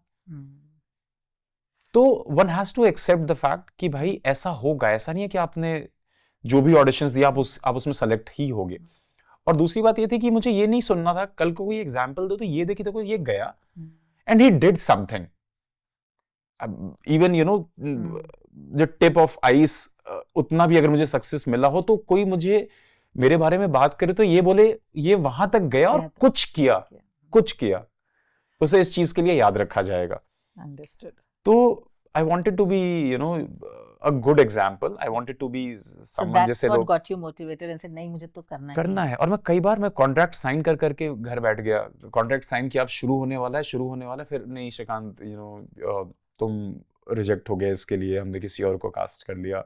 तो one has to accept the fact कि भाई ऐसा होगा। ऐसा नहीं है कि आपने जो भी ऑडिशंस दिया आप उसमें सेलेक्ट ही होगे। और दूसरी बात ये थी कि मुझे ये नहीं सुनना था कल को कोई एग्जाम्पल दो तो ये देखी देखो ये गया and he did something, even you know the tip of ice, उतना भी अगर मुझे सक्सेस मिला हो, तो कोई मुझे मेरे बारे में बात करे तो ये बोले ये वहां तक गया और कुछ किया, उसे इस चीज के लिए याद रखा जाएगा। Understood. तो I wanted to be, you know, a good example. I wanted to be So someone that's जैसे what लोग got you motivated and said नहीं मुझे तो करना है। और मैं कई बार मैं कॉन्ट्रैक्ट साइन करके घर बैठ गया, कॉन्ट्रैक्ट साइन किया, अब शुरू होने वाला है, फिर नहीं श्रीकांत, यू नो, तुम रिजेक्ट हो गए, इसके लिए हमने किसी और को कास्ट कर लिया।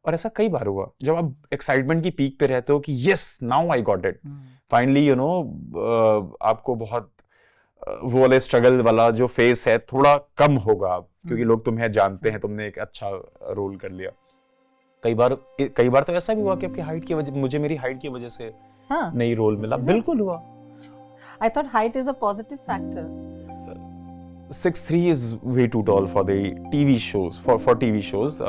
और ऐसा कई बार हुआ जब आप एक्साइटमेंट की पीक पे रहते हो कि yes now I got it finally, you know, आपको बहुत वो वाले स्ट्रगल वाला जो फेस है थोड़ा कम होगा, क्योंकि लोग तुम्हें जानते हैं, तुमने एक अच्छा रोल कर लिया। कई बार तो ऐसा भी हुआ कि आपकी हाइट की वजह, मुझे मेरी हाइट की वजह से नई रोल मिला। बिल्कुल हुआ। I thought height is a positive factor. 6'3" is way too tall for the TV shows, for TV shows.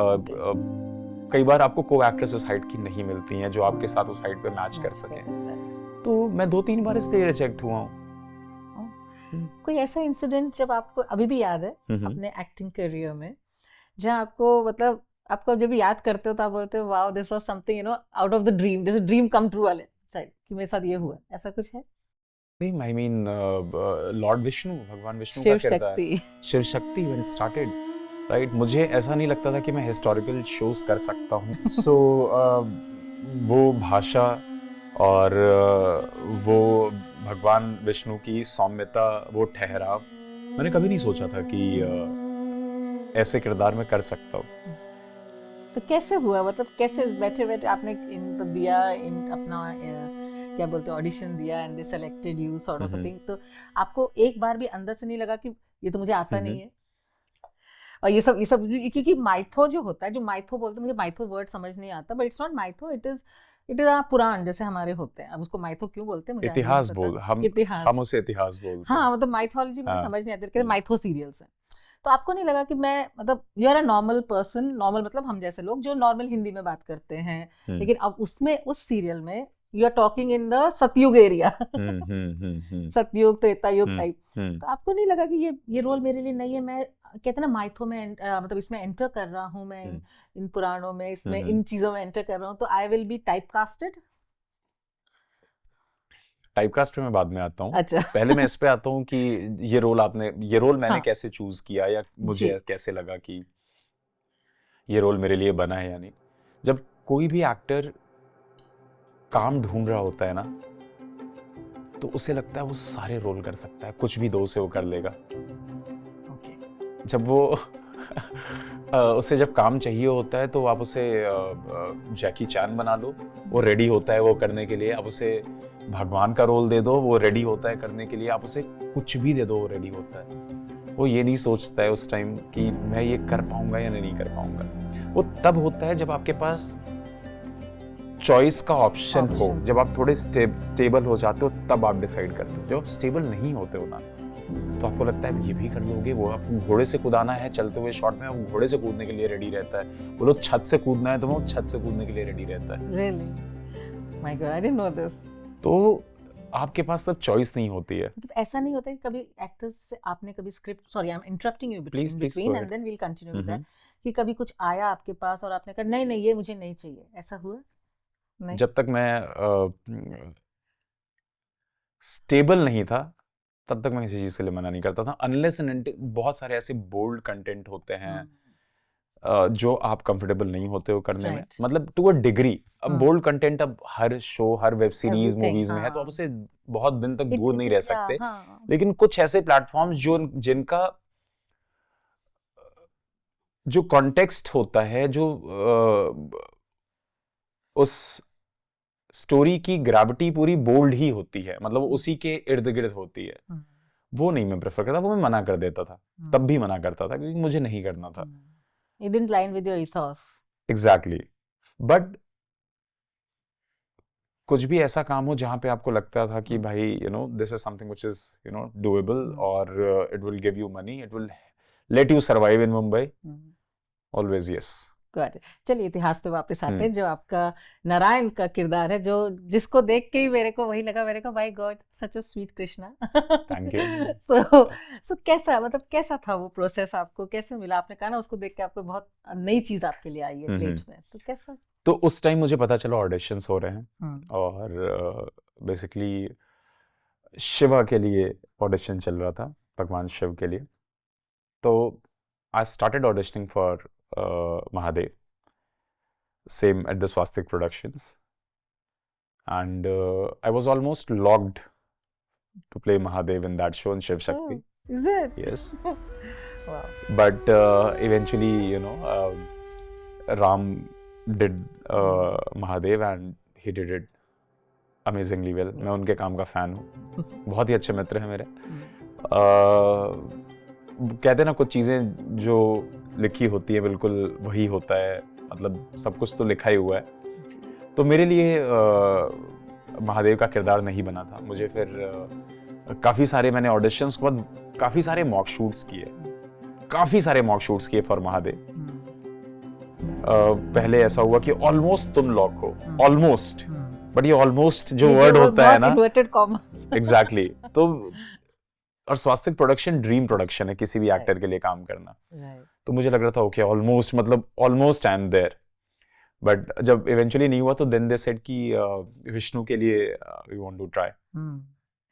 कई बार आपको को एक्ट्रेस उस हाइट की नहीं मिलती हैं जो आपके साथ उस हाइट पे मैच कर सकें, तो मैं 2-3 बार इसलिए रिजेक्ट हुआ हूँ। कोई ऐसा इंसिडेंट जब आपको अभी भी याद है अपने एक्टिंग करियर में, जहाँ आपको मतलब आपको जब भी याद करते हो तो आप बोलते हो wow this was something, you know, out of the dream, this dream come true वाले साइड कि मेरे साथ ये हुआ, ऐसा कुछ है? I mean, लॉर्ड विष्णु, भगवान विष्णु का किरदार, Shiv Shakti, when it started, right? मुझे ऐसा नहीं लगता था कि मैं हिस्टोरिकल शोज कर सकता हूँ। So वो भाषा और वो भगवान विष्णु की सौम्यता, वो ठहराव, मैंने कभी नहीं सोचा था कि ऐसे किरदार में कर सकता हूँ। तो कैसे हुआ, मतलब कैसे बैठे बैठे आपने दिया अपना क्या बोलते हैं ऑडिशन दिया and they selected you sort of thing, तो आपको एक बार भी अंदर से नहीं लगा कि ये तो मुझे आता नहीं है? और ये सब क्योंकि माइथो जो होता है, जो माइथो बोलते हैं, मुझे माइथो वर्ड समझ नहीं आता, but it's not mytho, it is Puran जैसे हमारे होते हैं। अब उसको माइथो क्यों बोलते हैं मुझे इतिहास बोल, हम उसे इतिहास बोलते हैं। हाँ, मतलब माइथोलॉजी मुझे समझ नहीं आती, कहते माइथो सीरियल्स हैं। तो आपको नहीं लगा कि मैं, मतलब you are a normal person, normal मतलब हम जैसे लोग जो नॉर्मल हिंदी में बात करते हैं, लेकिन अब उसमें उस सीरियल में you are talking in the Satyug area, Satyug Treta युग टाइप, तो आपको नहीं लगा कि ये रोल मेरे लिए नहीं है? मैं कहते ना माइथो में मतलब इसमें एंटर कर रहा हूँ मैं, इन पुराणों में, इसमें इन चीजों में एंटर कर रहा हूँ, तो I will be type casted. Typecast में बाद में आता हूँ। अच्छा। पहले मैं इस पे आता हूँ कि ये रोल मैंने कैसे चूज किया, या मुझे कैसे लगा कि ये रोल मेरे लिए बना है या नहीं। जब कोई भी एक्टर काम ढूंढ रहा होता है ना, तो उसे लगता है वो सारे रोल कर सकता है, कुछ भी दो से वो कर लेगा। जब वो उसे जब काम चाहिए होता है तो आप उसे जैकी चैन बना दो, वो रेडी होता है वो करने के लिए। आप उसे भगवान का रोल दे दो, वो रेडी होता है करने के लिए। आप उसे कुछ भी दे दो, वो रेडी होता है। वो ये नहीं सोचता है उस टाइम कि मैं ये कर पाऊंगा या नहीं कर पाऊंगा। वो तब होता है जब आपके पास चॉइस का ऑप्शन हो, जब आप थोड़े स्टेबल हो जाते हो, तब आप डिसाइड करते हो। जब आप स्टेबल नहीं होते हो ना, तो आपको लगता है ये भी कर लोगे, वो आपको घोड़े से कूदाना है चलते हुए शॉट में, वो घोड़े से कूदने के लिए रेडी रहता है। बोलो छत से कूदना है तो वो छत से कूदने के लिए रेडी रहता है। Really? My God, I didn't know this. तो आपके पास तब चॉइस नहीं होती है। मतलब ऐसा नहीं होता कि कभी एक्टर्स से आपने कभी script, sorry I am interrupting you between and then we will continue with that, कि कभी कुछ आया आपके पास और आपने कहा नहीं ये मुझे नहीं चाहिए, ऐसा हुआ? नहीं? जब तक मैं स्टेबल नहीं था तब तक मैं किसी चीज के लिए मना नहीं करता था, अनलेस एंड बहुत सारे ऐसे बोल्ड कंटेंट होते हैं जो आप कंफर्टेबल नहीं होते हो करने में, मतलब टू अ डिग्री। अब बोल्ड कंटेंट अब हर शो, हर वेब सीरीज, मूवीज में है, तो आप उसे बहुत दिन तक दूर नहीं रह सकते। लेकिन कुछ ऐसे प्लेटफॉर्म्स जिनका जो कॉन्टेक्स्ट होता है, जो उस स्टोरी की ग्रेविटी पूरी बोल्ड ही होती है, मतलब उसी के इर्द गिर्द होती है, वो नहीं मैं प्रेफर करता, वो मैं मना कर देता था। तब भी मना करता था क्योंकि मुझे नहीं करना था। It didn't line with your ethos. Exactly. But कुछ भी ऐसा काम हो जहाँ पे आपको लगता था कि भाई this is something which is doable, or it will give you money, it will let you survive in Mumbai, always yes. चलिए इतिहास पे वापस आते हैं। जो आपका नारायण का किरदार है, जो जिसको देख के ही मेरे को वही लगा, मेरे को my god such a sweet Krishna. Thank you. So कैसा, मतलब कैसा था वो प्रोसेस, आपको कैसे मिला? आपने कहा ना उसको देख के आपको बहुत नई चीज आपके लिए आई है प्लेट में, तो कैसा? तो उस टाइम मुझे पता चला ऑडिशंस हो रहे हैं, और बेसिकली शिवा के लिए ऑडिशन चल रहा था, भगवान शिव के लिए। तो I started auditioning for Mahadev, same at the Swastik Productions, and I was almost logged to play Mahadev in that show in Shiv Shakti. Oh, is it? Yes. Wow. But eventually, Ram did Mahadev and he did it amazingly well. मैं उनके काम का fan हूँ, बहुत ही अच्छे मित्र हैं मेरे। कहते हैं ना कुछ चीज़ें जो लिखी होती है बिल्कुल वही होता है, मतलब सब कुछ तो लिखा ही हुआ है। तो मेरे लिए महादेव का किरदार नहीं बना था। मुझे फिर काफ़ी सारे मैंने ऑडिशंस के बाद काफी सारे मॉक शूट्स किए फॉर महादेव। पहले ऐसा हुआ कि ऑलमोस्ट तुम लॉक हो, ऑलमोस्ट, बट ये ऑलमोस्ट जो वर्ड होता है ना, इन्वर्टेड कॉमर्स, एग्जैक्टली। तो और स्वास्तिक प्रोडक्शन ड्रीम प्रोडक्शन है किसी भी एक्टर के लिए काम करना। तो मुझे लग रहा था ओके ऑलमोस्ट, मतलब almost I am there. But जब इवेंचुअली नहीं हुआ तो देन दे सेड कि विष्णु के लिए वी वांट टू ट्राई।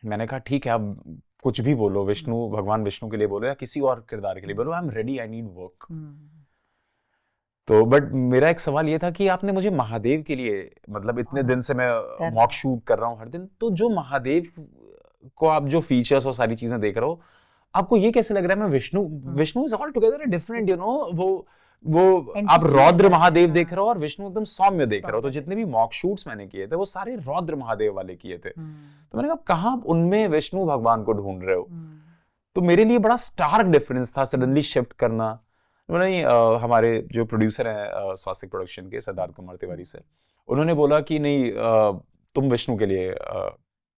मैंने कहा ठीक है, अब कुछ भी बोलो, विष्णु, भगवान विष्णु के लिए बोलो या किसी और किरदार के लिए बोलो, I am ready, I need work. तो बट मेरा एक सवाल ये था कि आपने मुझे महादेव के लिए, मतलब इतने दिन से मैं मॉक शूट कर रहा हूँ हर दिन, तो जो महादेव को आप जो फीचर्स और सारी चीजें देख रहे हो, आपको ये कैसे लग रहा है मैं Vishnu is all together different, you know, वो आप रौद्र महादेव देख रहे हो और विष्णु एकदम सौम्य देख रहे हो। तो जितने भी मॉक शूट्स मैंने किए थे वो सारे रौद्र महादेव वाले किए थे। तो मैंने कहा कहाँ आप उनमें विष्णु भगवान को ढूंढ रहे हो? तो मेरे लिए बड़ा स्टार्क डिफरेंस था सडनली शिफ्ट करना। नहीं, हमारे जो प्रोड्यूसर हैं स्वास्तिक प्रोडक्शन के, सिद्धार्थ कुमार तिवारी से, उन्होंने बोला कि नहीं तुम विष्णु के लिए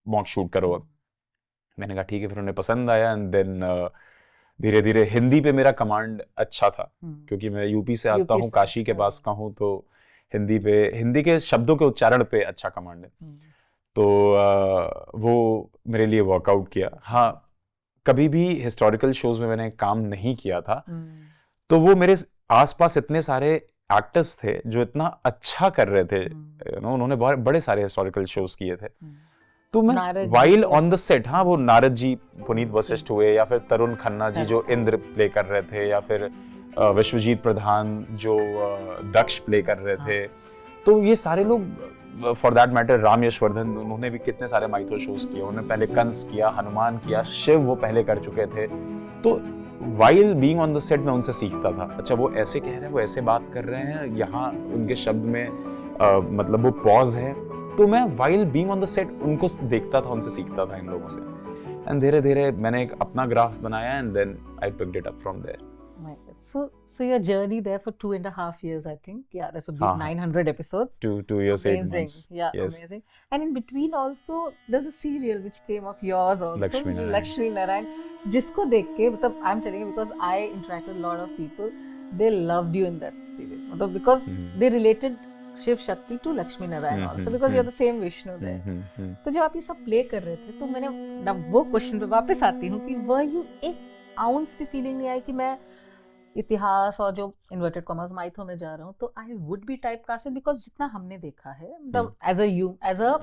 मॉक शूट करो अब। मैंने कहा ठीक है, फिर उन्हें पसंद आया। एंड देन धीरे धीरे हिंदी पे मेरा कमांड अच्छा था, क्योंकि मैं यूपी से आता हूँ, काशी के पास का हूँ, तो हिंदी के शब्दों के उच्चारण पे अच्छा कमांड है। तो वो मेरे लिए वर्कआउट किया। हाँ, कभी भी हिस्टोरिकल शोज में मैंने काम नहीं किया था, तो वो मेरे आसपास इतने सारे एक्टर्स थे जो इतना अच्छा कर रहे थे, यू नो, उन्होंने बहुत बड़े सारे हिस्टोरिकल शोज किए थे। तो मैं वाइल ऑन द सेट, हाँ, वो नारद जी, पुनीत वशिष्ठ हुए, या फिर तरुण खन्ना जी जो इंद्र प्ले कर रहे थे, या फिर विश्वजीत प्रधान जो दक्ष प्ले कर रहे थे, तो ये सारे लोग, for that matter Ram Yashvardhan, उन्होंने भी कितने सारे माइथो शोज किए। उन्होंने पहले कंस किया, हनुमान किया, शिव वो पहले कर चुके थे। तो while being on the set मैं उनसे सीखता था, अच्छा वो ऐसे कह रहे हैं, वो ऐसे बात कर रहे हैं, यहाँ उनके शब्द में मतलब वो पॉज है। तो मैं while being on the set उनको देखता था, उनसे सीखता था इन लोगों से। एंड धीरे धीरे मैंने एक अपना ग्राफ बनाया, and then I picked it up from there. So your journey there for 2.5 years, I think. Yeah, that's a big 900 episodes. 2 years, amazing. 8 months. Yeah, yes. Amazing. And in between also, there's a serial which came of yours also, Lakshmi Narayan. जिसको देख के, मतलब I'm telling you because I interacted with a lot of people, they loved you in that serial. मतलब because they related Shiv Shakti to Lakshmi Narayan also because you're the same Vishnu there. तो जब आप ये सब प्ले कर रहे थे, तो मैंने ना वो क्वेश्चन पे वापस आती हूँ कि were you एक आउंस भी फीलिंग नहीं आई कि मैं इतिहास और जो इन्वर्टेड कॉमर्स माइथो में जा रहा हूँ, तो I would be type casted? Because जितना हमने देखा है, मतलब एज अ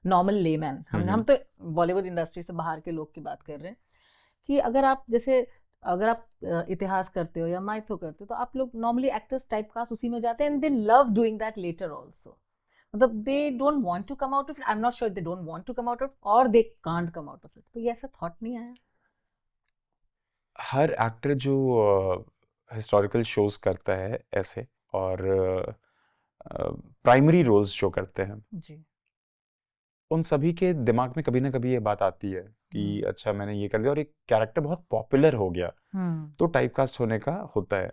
नॉर्मल लेमैन, हम तो बॉलीवुड इंडस्ट्री से बाहर के लोग की बात कर रहे हैं, कि अगर आप इतिहास करते हो या माइथो करते हो, तो आप लोग नॉर्मली एक्टर्स टाइप कास्ट उसी में जाते हैं, and they love doing that later also. मतलब they don't want to come out of it, I am not sure they don't want to come out of, और they can't come out of it. तो ये ऐसा thought नहीं आया? हर actor जो historical shows करता है ऐसे, और प्राइमरी रोल्स जो करते हैं जी, उन सभी के दिमाग में कभी ना कभी ये बात आती है कि अच्छा मैंने ये कर दिया और एक कैरेक्टर बहुत पॉपुलर हो गया, तो टाइपकास्ट होने का होता है।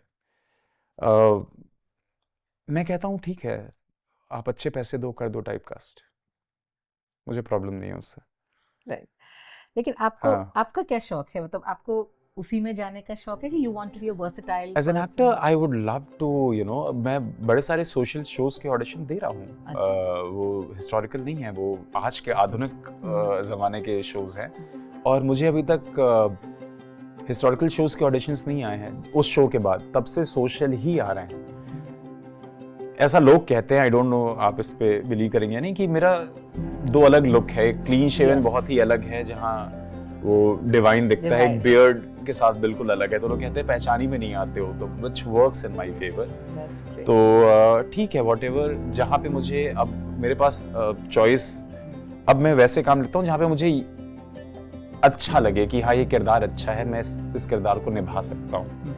मैं कहता हूँ ठीक है, आप अच्छे पैसे दो, कर दो टाइपकास्ट, मुझे प्रॉब्लम नहीं है उससे। राइट। लेकिन आपको आपका क्या शौक है? मतलब आपको उसी में जाने का शौक है कि you want to be a versatile person? As an actor, I would love to, you know, मैं बड़े सारे सोशल शोज के ऑडिशन दे रहा हूँ। वो हिस्टोरिकल नहीं है, वो आज के आधुनिक ज़माने के शोज हैं, और मुझे अभी तक हिस्टोरिकल शोज के ऑडिशंस नहीं आए हैं उस शो के बाद, तब से सोशल ही आ रहे हैं। ऐसा लोग कहते हैं, आई डोंट नो आप इस पे बिलीव करेंगे या नहीं, कि मेरा दो अलग लुक है, एक क्लीन शेवन बहुत ही अलग है जहाँ वो डिवाइन दिखता है, एक बियर्ड के साथ बिल्कुल अलग है, तो लोग कहते हैं पहचान ही में नहीं आते हो, तो which works in my favor। तो ठीक है, whatever, जहाँ पे मुझे, अब मेरे पास चॉइस, अब मैं वैसे काम लेता हूँ जहाँ पे मुझे अच्छा लगे कि हाँ ये किरदार अच्छा है, मैं इस किरदार को निभा सकता हूँ।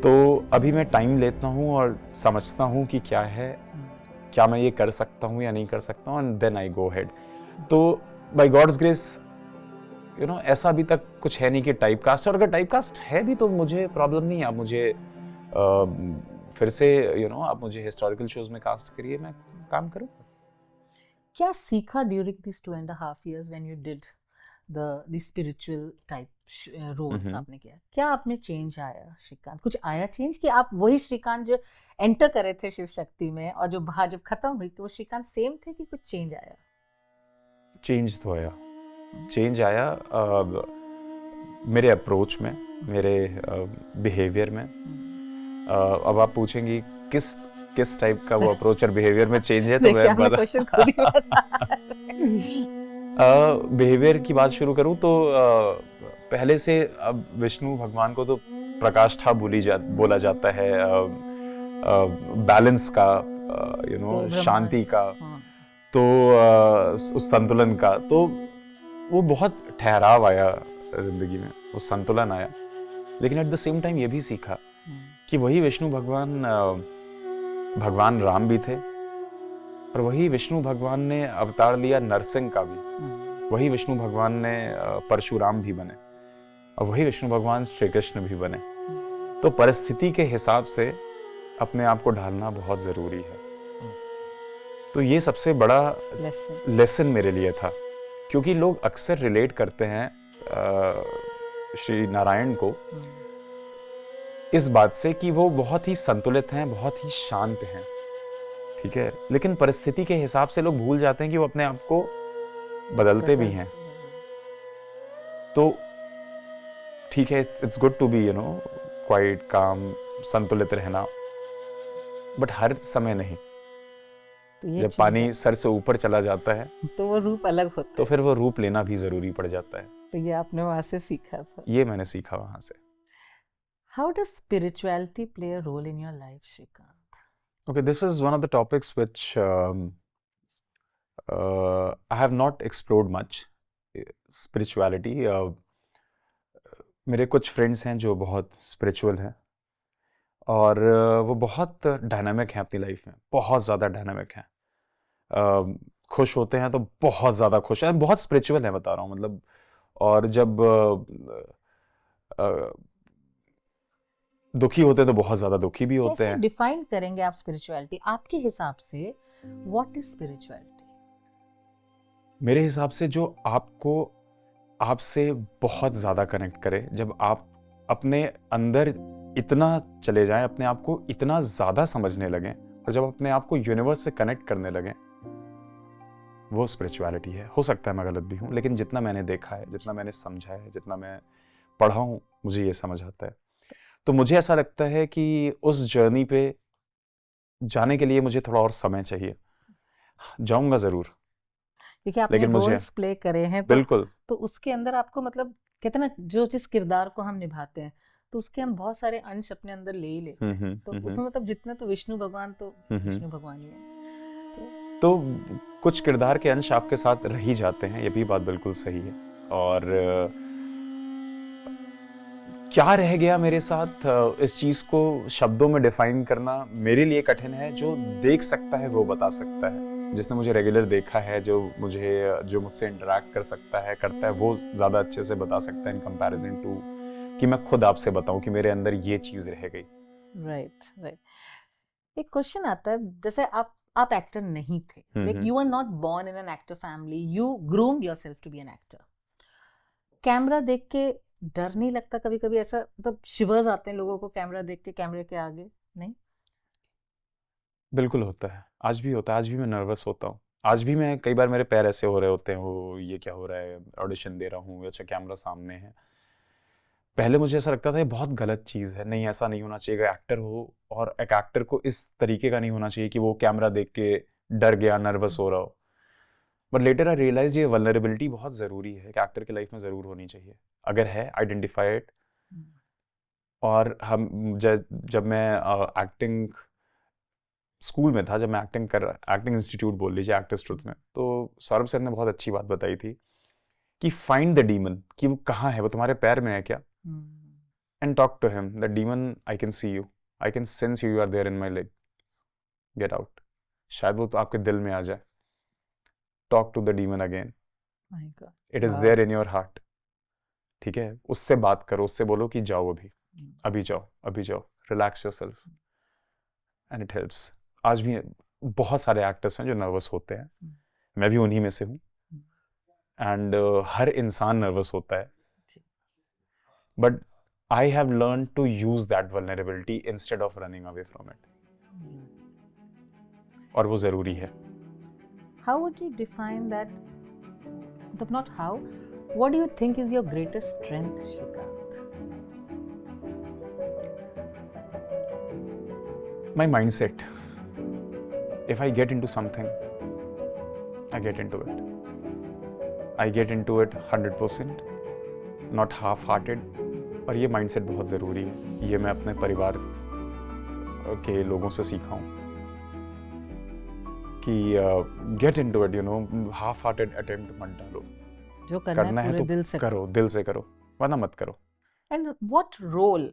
तो अभी मैं टाइम लेता हूँ और समझता हूँ कि क्या है, क्या मैं ये कर सकता हूँ या नहीं कर सकता हूँ, and then I go head. तो by God's grace, you know, ऐसा अभी तक कुछ है नहीं कि टाइपकास्ट, और अगर टाइपकास्ट है भी तो मुझे प्रॉब्लम नहीं है। आप मुझे फिर से, यू नो, आप मुझे हिस्टोरिकल शोज में कास्ट करिए, मैं काम करूँ। क्या सीखा during this 2.5 years when you did the spiritual type roles hmm. आपने किया, क्या आप में चेंज आया श्रीकांत? कुछ आया चेंज कि आप वही श्रीकांत जो एंटर करे थे शिव शक्ति में और जो बाहर जब खत्म हुई तो वो श्रीकांत सेम थे कि कुछ चेंज आया? चेंज तो आया, चेंज आया मेरे अप्रोच में, मेरे बिहेवियर में। अब आप पूछेंगी किस किस टाइप का वो अप्रोच और बिहेवियर में चेंज है, तो देखिए मैं हमने क्वेश्चन खुद ही बता बिहेवियर की बात शुरू करूं तो पहले से अब विष्णु भगवान को तो प्रकाष्ठा बोला जाता है, बैलेंस का, शांति का, तो उस संतुलन का, तो वो बहुत ठहराव आया जिंदगी में, वो संतुलन आया। लेकिन एट द सेम टाइम ये भी सीखा कि वही विष्णु भगवान राम भी थे, और वही विष्णु भगवान ने अवतार लिया नरसिंह का भी, वही विष्णु भगवान ने परशुराम भी बने, और वही विष्णु भगवान श्री कृष्ण भी बने। तो परिस्थिति के हिसाब से अपने आप को ढालना बहुत जरूरी है। तो ये सबसे बड़ा लेसन मेरे लिए था, क्योंकि लोग अक्सर रिलेट करते हैं श्री नारायण को इस बात से कि वो बहुत ही संतुलित हैं, बहुत ही शांत हैं, ठीक है, लेकिन परिस्थिति के हिसाब से लोग भूल जाते हैं कि वो अपने आप को बदलते भी हैं। तो ठीक है, it's good to be quite, calm, संतुलित रहना, बट हर समय नहीं। तो ये जब पानी सर से ऊपर चला जाता है तो वो रूप अलग होता है, तो फिर वो रूप लेना भी जरूरी पड़ जाता है। तो ये आपने वहां से सीखा था? ये मैंने सीखा वहां से। How does spirituality play a role in your life, Shrikant? Okay, this is one of the topics which I have not explored much. Spirituality. मेरे कुछ फ्रेंड्स हैं जो बहुत स्पिरिचुअल हैं, और वो बहुत डायनामिक हैं अपनी लाइफ में, बहुत ज़्यादा डायनामिक हैं। खुश होते हैं तो बहुत ज़्यादा खुश हैं, बहुत स्पिरिचुअल है बता रहा हूँ, मतलब। और जब दुखी होते हैं तो बहुत ज़्यादा दुखी भी होते हैं। कैसे डिफाइन करेंगे आप स्पिरिचुअलिटी? आपके हिसाब से व्हाट इज स्पिरिचुअलिटी? मेरे हिसाब से जो आपको आपसे बहुत ज़्यादा कनेक्ट करे, जब आप अपने अंदर इतना चले जाएं, अपने आप को इतना ज़्यादा समझने लगें, और जब अपने आप को यूनिवर्स से कनेक्ट करने लगें, वो स्पिरिचुअलिटी है। हो सकता है मैं गलत भी हूँ, लेकिन जितना मैंने देखा है, जितना मैंने समझा है, जितना मैं पढ़ा हूँ, मुझे ये समझ आता है। तो मुझे ऐसा लगता है कि उस जर्नी पे जाने के लिए मुझे थोड़ा और समय चाहिए। जाऊंगा जरूर, क्योंकि आपने रोल्स प्ले करे हैं, तो बिल्कुल, तो उसके अंदर आपको, मतलब कहते हैं ना, जो जिस किरदार को हम निभाते हैं तो उसके हम बहुत सारे अंश अपने अंदर ले ही लेते हैं। तो उसमें मतलब जितने तो विष्णु भगवान तो विष्णु भगवान ही है, तो कुछ किरदार के अंश आपके साथ रह ही जाते हैं, ये भी बात बिल्कुल सही है। और क्या रह गया मेरे साथ, इस चीज को शब्दों में डिफाइन करना मेरे लिए कठिन है। जो देख सकता है वो बता सकता है, जिसने मुझे रेगुलर देखा है, जो मुझसे इंटरेक्ट कर सकता है, करता है, वो ज्यादा अच्छे से बता सकता है इन कंपैरिजन टू कि मैं खुद आपसे बताऊं कि मेरे अंदर ये चीज रह गई। राइट। एक क्वेश्चन आता है, जैसे आप एक्टर नहीं थे, like you are not born in an actor family, you groomed yourself to be an actor. Camera देख के डर नहीं लगता कभी कभी? ऐसा मतलब शिवर्स आते हैं लोगों को कैमरा देख के, कैमरे के आगे? नहीं? बिल्कुल होता है, आज भी होता है, आज भी मैं नर्वस होता हूँ, आज भी मैं कई बार मेरे पैर ऐसे हो रहे होते हैं, वो ये क्या हो रहा है, ऑडिशन दे रहा हूँ, अच्छा कैमरा सामने है। पहले मुझे ऐसा लगता था ये बहुत गलत चीज़ है, नहीं ऐसा नहीं होना चाहिए, एक्टर हो और एक एक्टर को इस तरीके का नहीं होना चाहिए कि वो कैमरा देख के डर गया, नर्वस हो रहा हो। बट लेटर आई रियलाइज ये वल्नरेबिलिटी बहुत ज़रूरी है कि एक्टर की लाइफ में ज़रूर होनी चाहिए, अगर है आइडेंटिफाई इट। और हम जब मैं एक्टिंग स्कूल में था, जब मैं एक्टिंग इंस्टीट्यूट बोल लीजिए, एक्टर्स ट्रुथ में, तो सौरभ सर ने बहुत अच्छी बात बताई थी कि फाइंड द डीमन, कि वो कहाँ है, वो तुम्हारे पैर में है क्या, and talk to him, the demon I can see you, I can sense you, you are there in my leg, get out. शायद वो तो आपके दिल में आ जाए। Talk to the demon again, it is there in your heart, ठीक है, उससे बात करो, उससे बोलो कि जाओ, अभी जाओ, अभी जाओ, relax yourself, and it helps. आज भी बहुत सारे एक्टर्स हैं जो नर्वस होते हैं, मैं भी उन्हीं में से हूँ, एंड हर इंसान नर्वस होता है, but I have learn to use that vulnerability instead of running away from it, और वो जरूरी है. How would you define that? Not how. What do you think is your greatest strength, Shrikant? My mindset. If I get into something, I get into it. I get into it 100%, not half-hearted. और ये mindset बहुत ज़रूरी है. ये मैं अपने परिवार के लोगों से सीखा हूँ कि get into it, you know, half-hearted attempt मत डालो. जो करना है पूरे तो दिल से करो, दिल से करो, वरना मत करो. And what role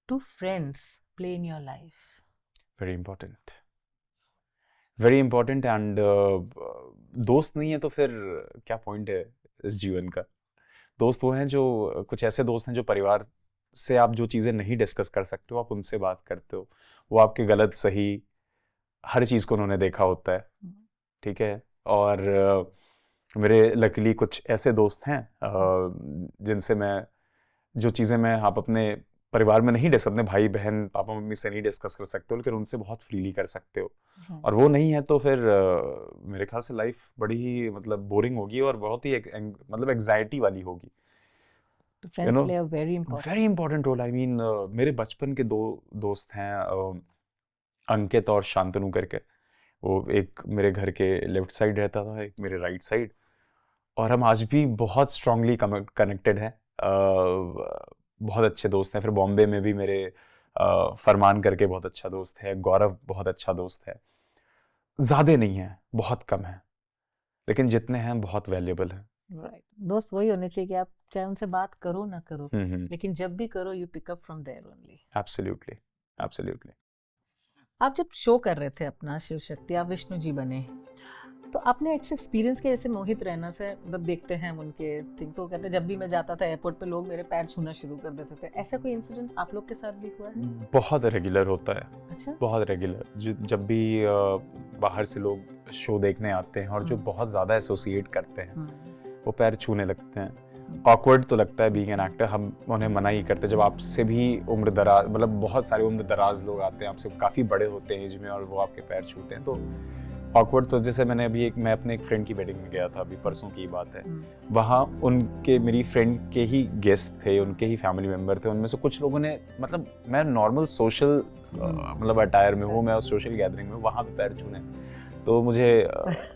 do friends play in your life? Very important. Very important. And दोस्त नहीं है तो फिर क्या पॉइंट है इस जीवन का. दोस्त वो हैं जो, कुछ ऐसे दोस्त हैं जो परिवार से आप जो चीज़ें नहीं डिस्कस कर सकते हो आप उनसे बात करते हो. वो आपके गलत सही हर चीज़ को उन्होंने देखा होता है, ठीक है. और मेरे लकीली कुछ ऐसे दोस्त हैं जिनसे मैं जो चीज़ें मैं आप अपने परिवार में नहीं अपने भाई बहन पापा मम्मी से नहीं डिस्कस कर सकते हो, लेकिन उनसे बहुत फ्रीली कर सकते हो. और वो नहीं है तो फिर मेरे ख्याल से लाइफ बड़ी ही मतलब बोरिंग होगी और बहुत ही मतलब एंग्जाइटी वाली होगी. Friends play a very important role. I mean, मेरे बचपन के दो दोस्त हैं, अंकित और शांतनु करके. वो एक मेरे घर के लेफ्ट साइड रहता था, एक मेरे राइट साइड, और हम आज भी बहुत स्ट्रांगली कनेक्टेड हैं. बहुत अच्छे दोस्त हैं. फिर बॉम्बे में भी मेरे फरमान करके बहुत अच्छा दोस्त है, गौरव बहुत अच्छा दोस्त है. ज़्यादा नहीं है, बहुत कम है, लेकिन जितने हैं बहुत वैल्यूएबल हैं. राइट. दोस्त वही होने चाहिए कि आप चाहे उनसे बात करो ना करो, लेकिन जब भी करो you pick up from there only. Absolutely, absolutely. आप जब शो कर रहे थे अपना शिव शक्ति, आप विष्णु जी बने, तो आपने ऐसे एक्सपीरियंस के जैसे मोहित रैना से मतलब देखते हैं उनके थिंग्स, वो कहते हैं जब भी मैं जाता था एयरपोर्ट पे लोग मेरे पैर छूना शुरू कर देते थे. ऐसा कोई इंसिडेंट आप लोग के साथ भी हुआ है? बहुत रेगुलर होता है. अच्छा. बहुत रेगुलर. जब भी बाहर से लोग शो देखने आते हैं और जो बहुत ज़्यादा एसोसिएट करते हैं वो पैर छूने लगते हैं. ऑकवर्ड तो लगता है बीइंग एन एक्टर. हम उन्हें मना ही करते. जब आपसे भी उम्र दराज, मतलब बहुत सारे उम्र दराज लोग आते हैं, आपसे काफ़ी बड़े होते हैं एज में, और वो आपके पैर छूते हैं तो ऑकवर्ड. तो जैसे मैंने अभी मैं अपने एक फ्रेंड की वेडिंग में गया था, अभी परसों की बात है. वहाँ उनके, मेरी फ्रेंड के ही गेस्ट थे, उनके ही फैमिली मेम्बर थे. उनमें से कुछ लोगों ने, मतलब मैं नॉर्मल सोशल मतलब अटायर में हूँ, मैं सोशल गैदरिंग में, वहाँ पे पैर छूने, तो मुझे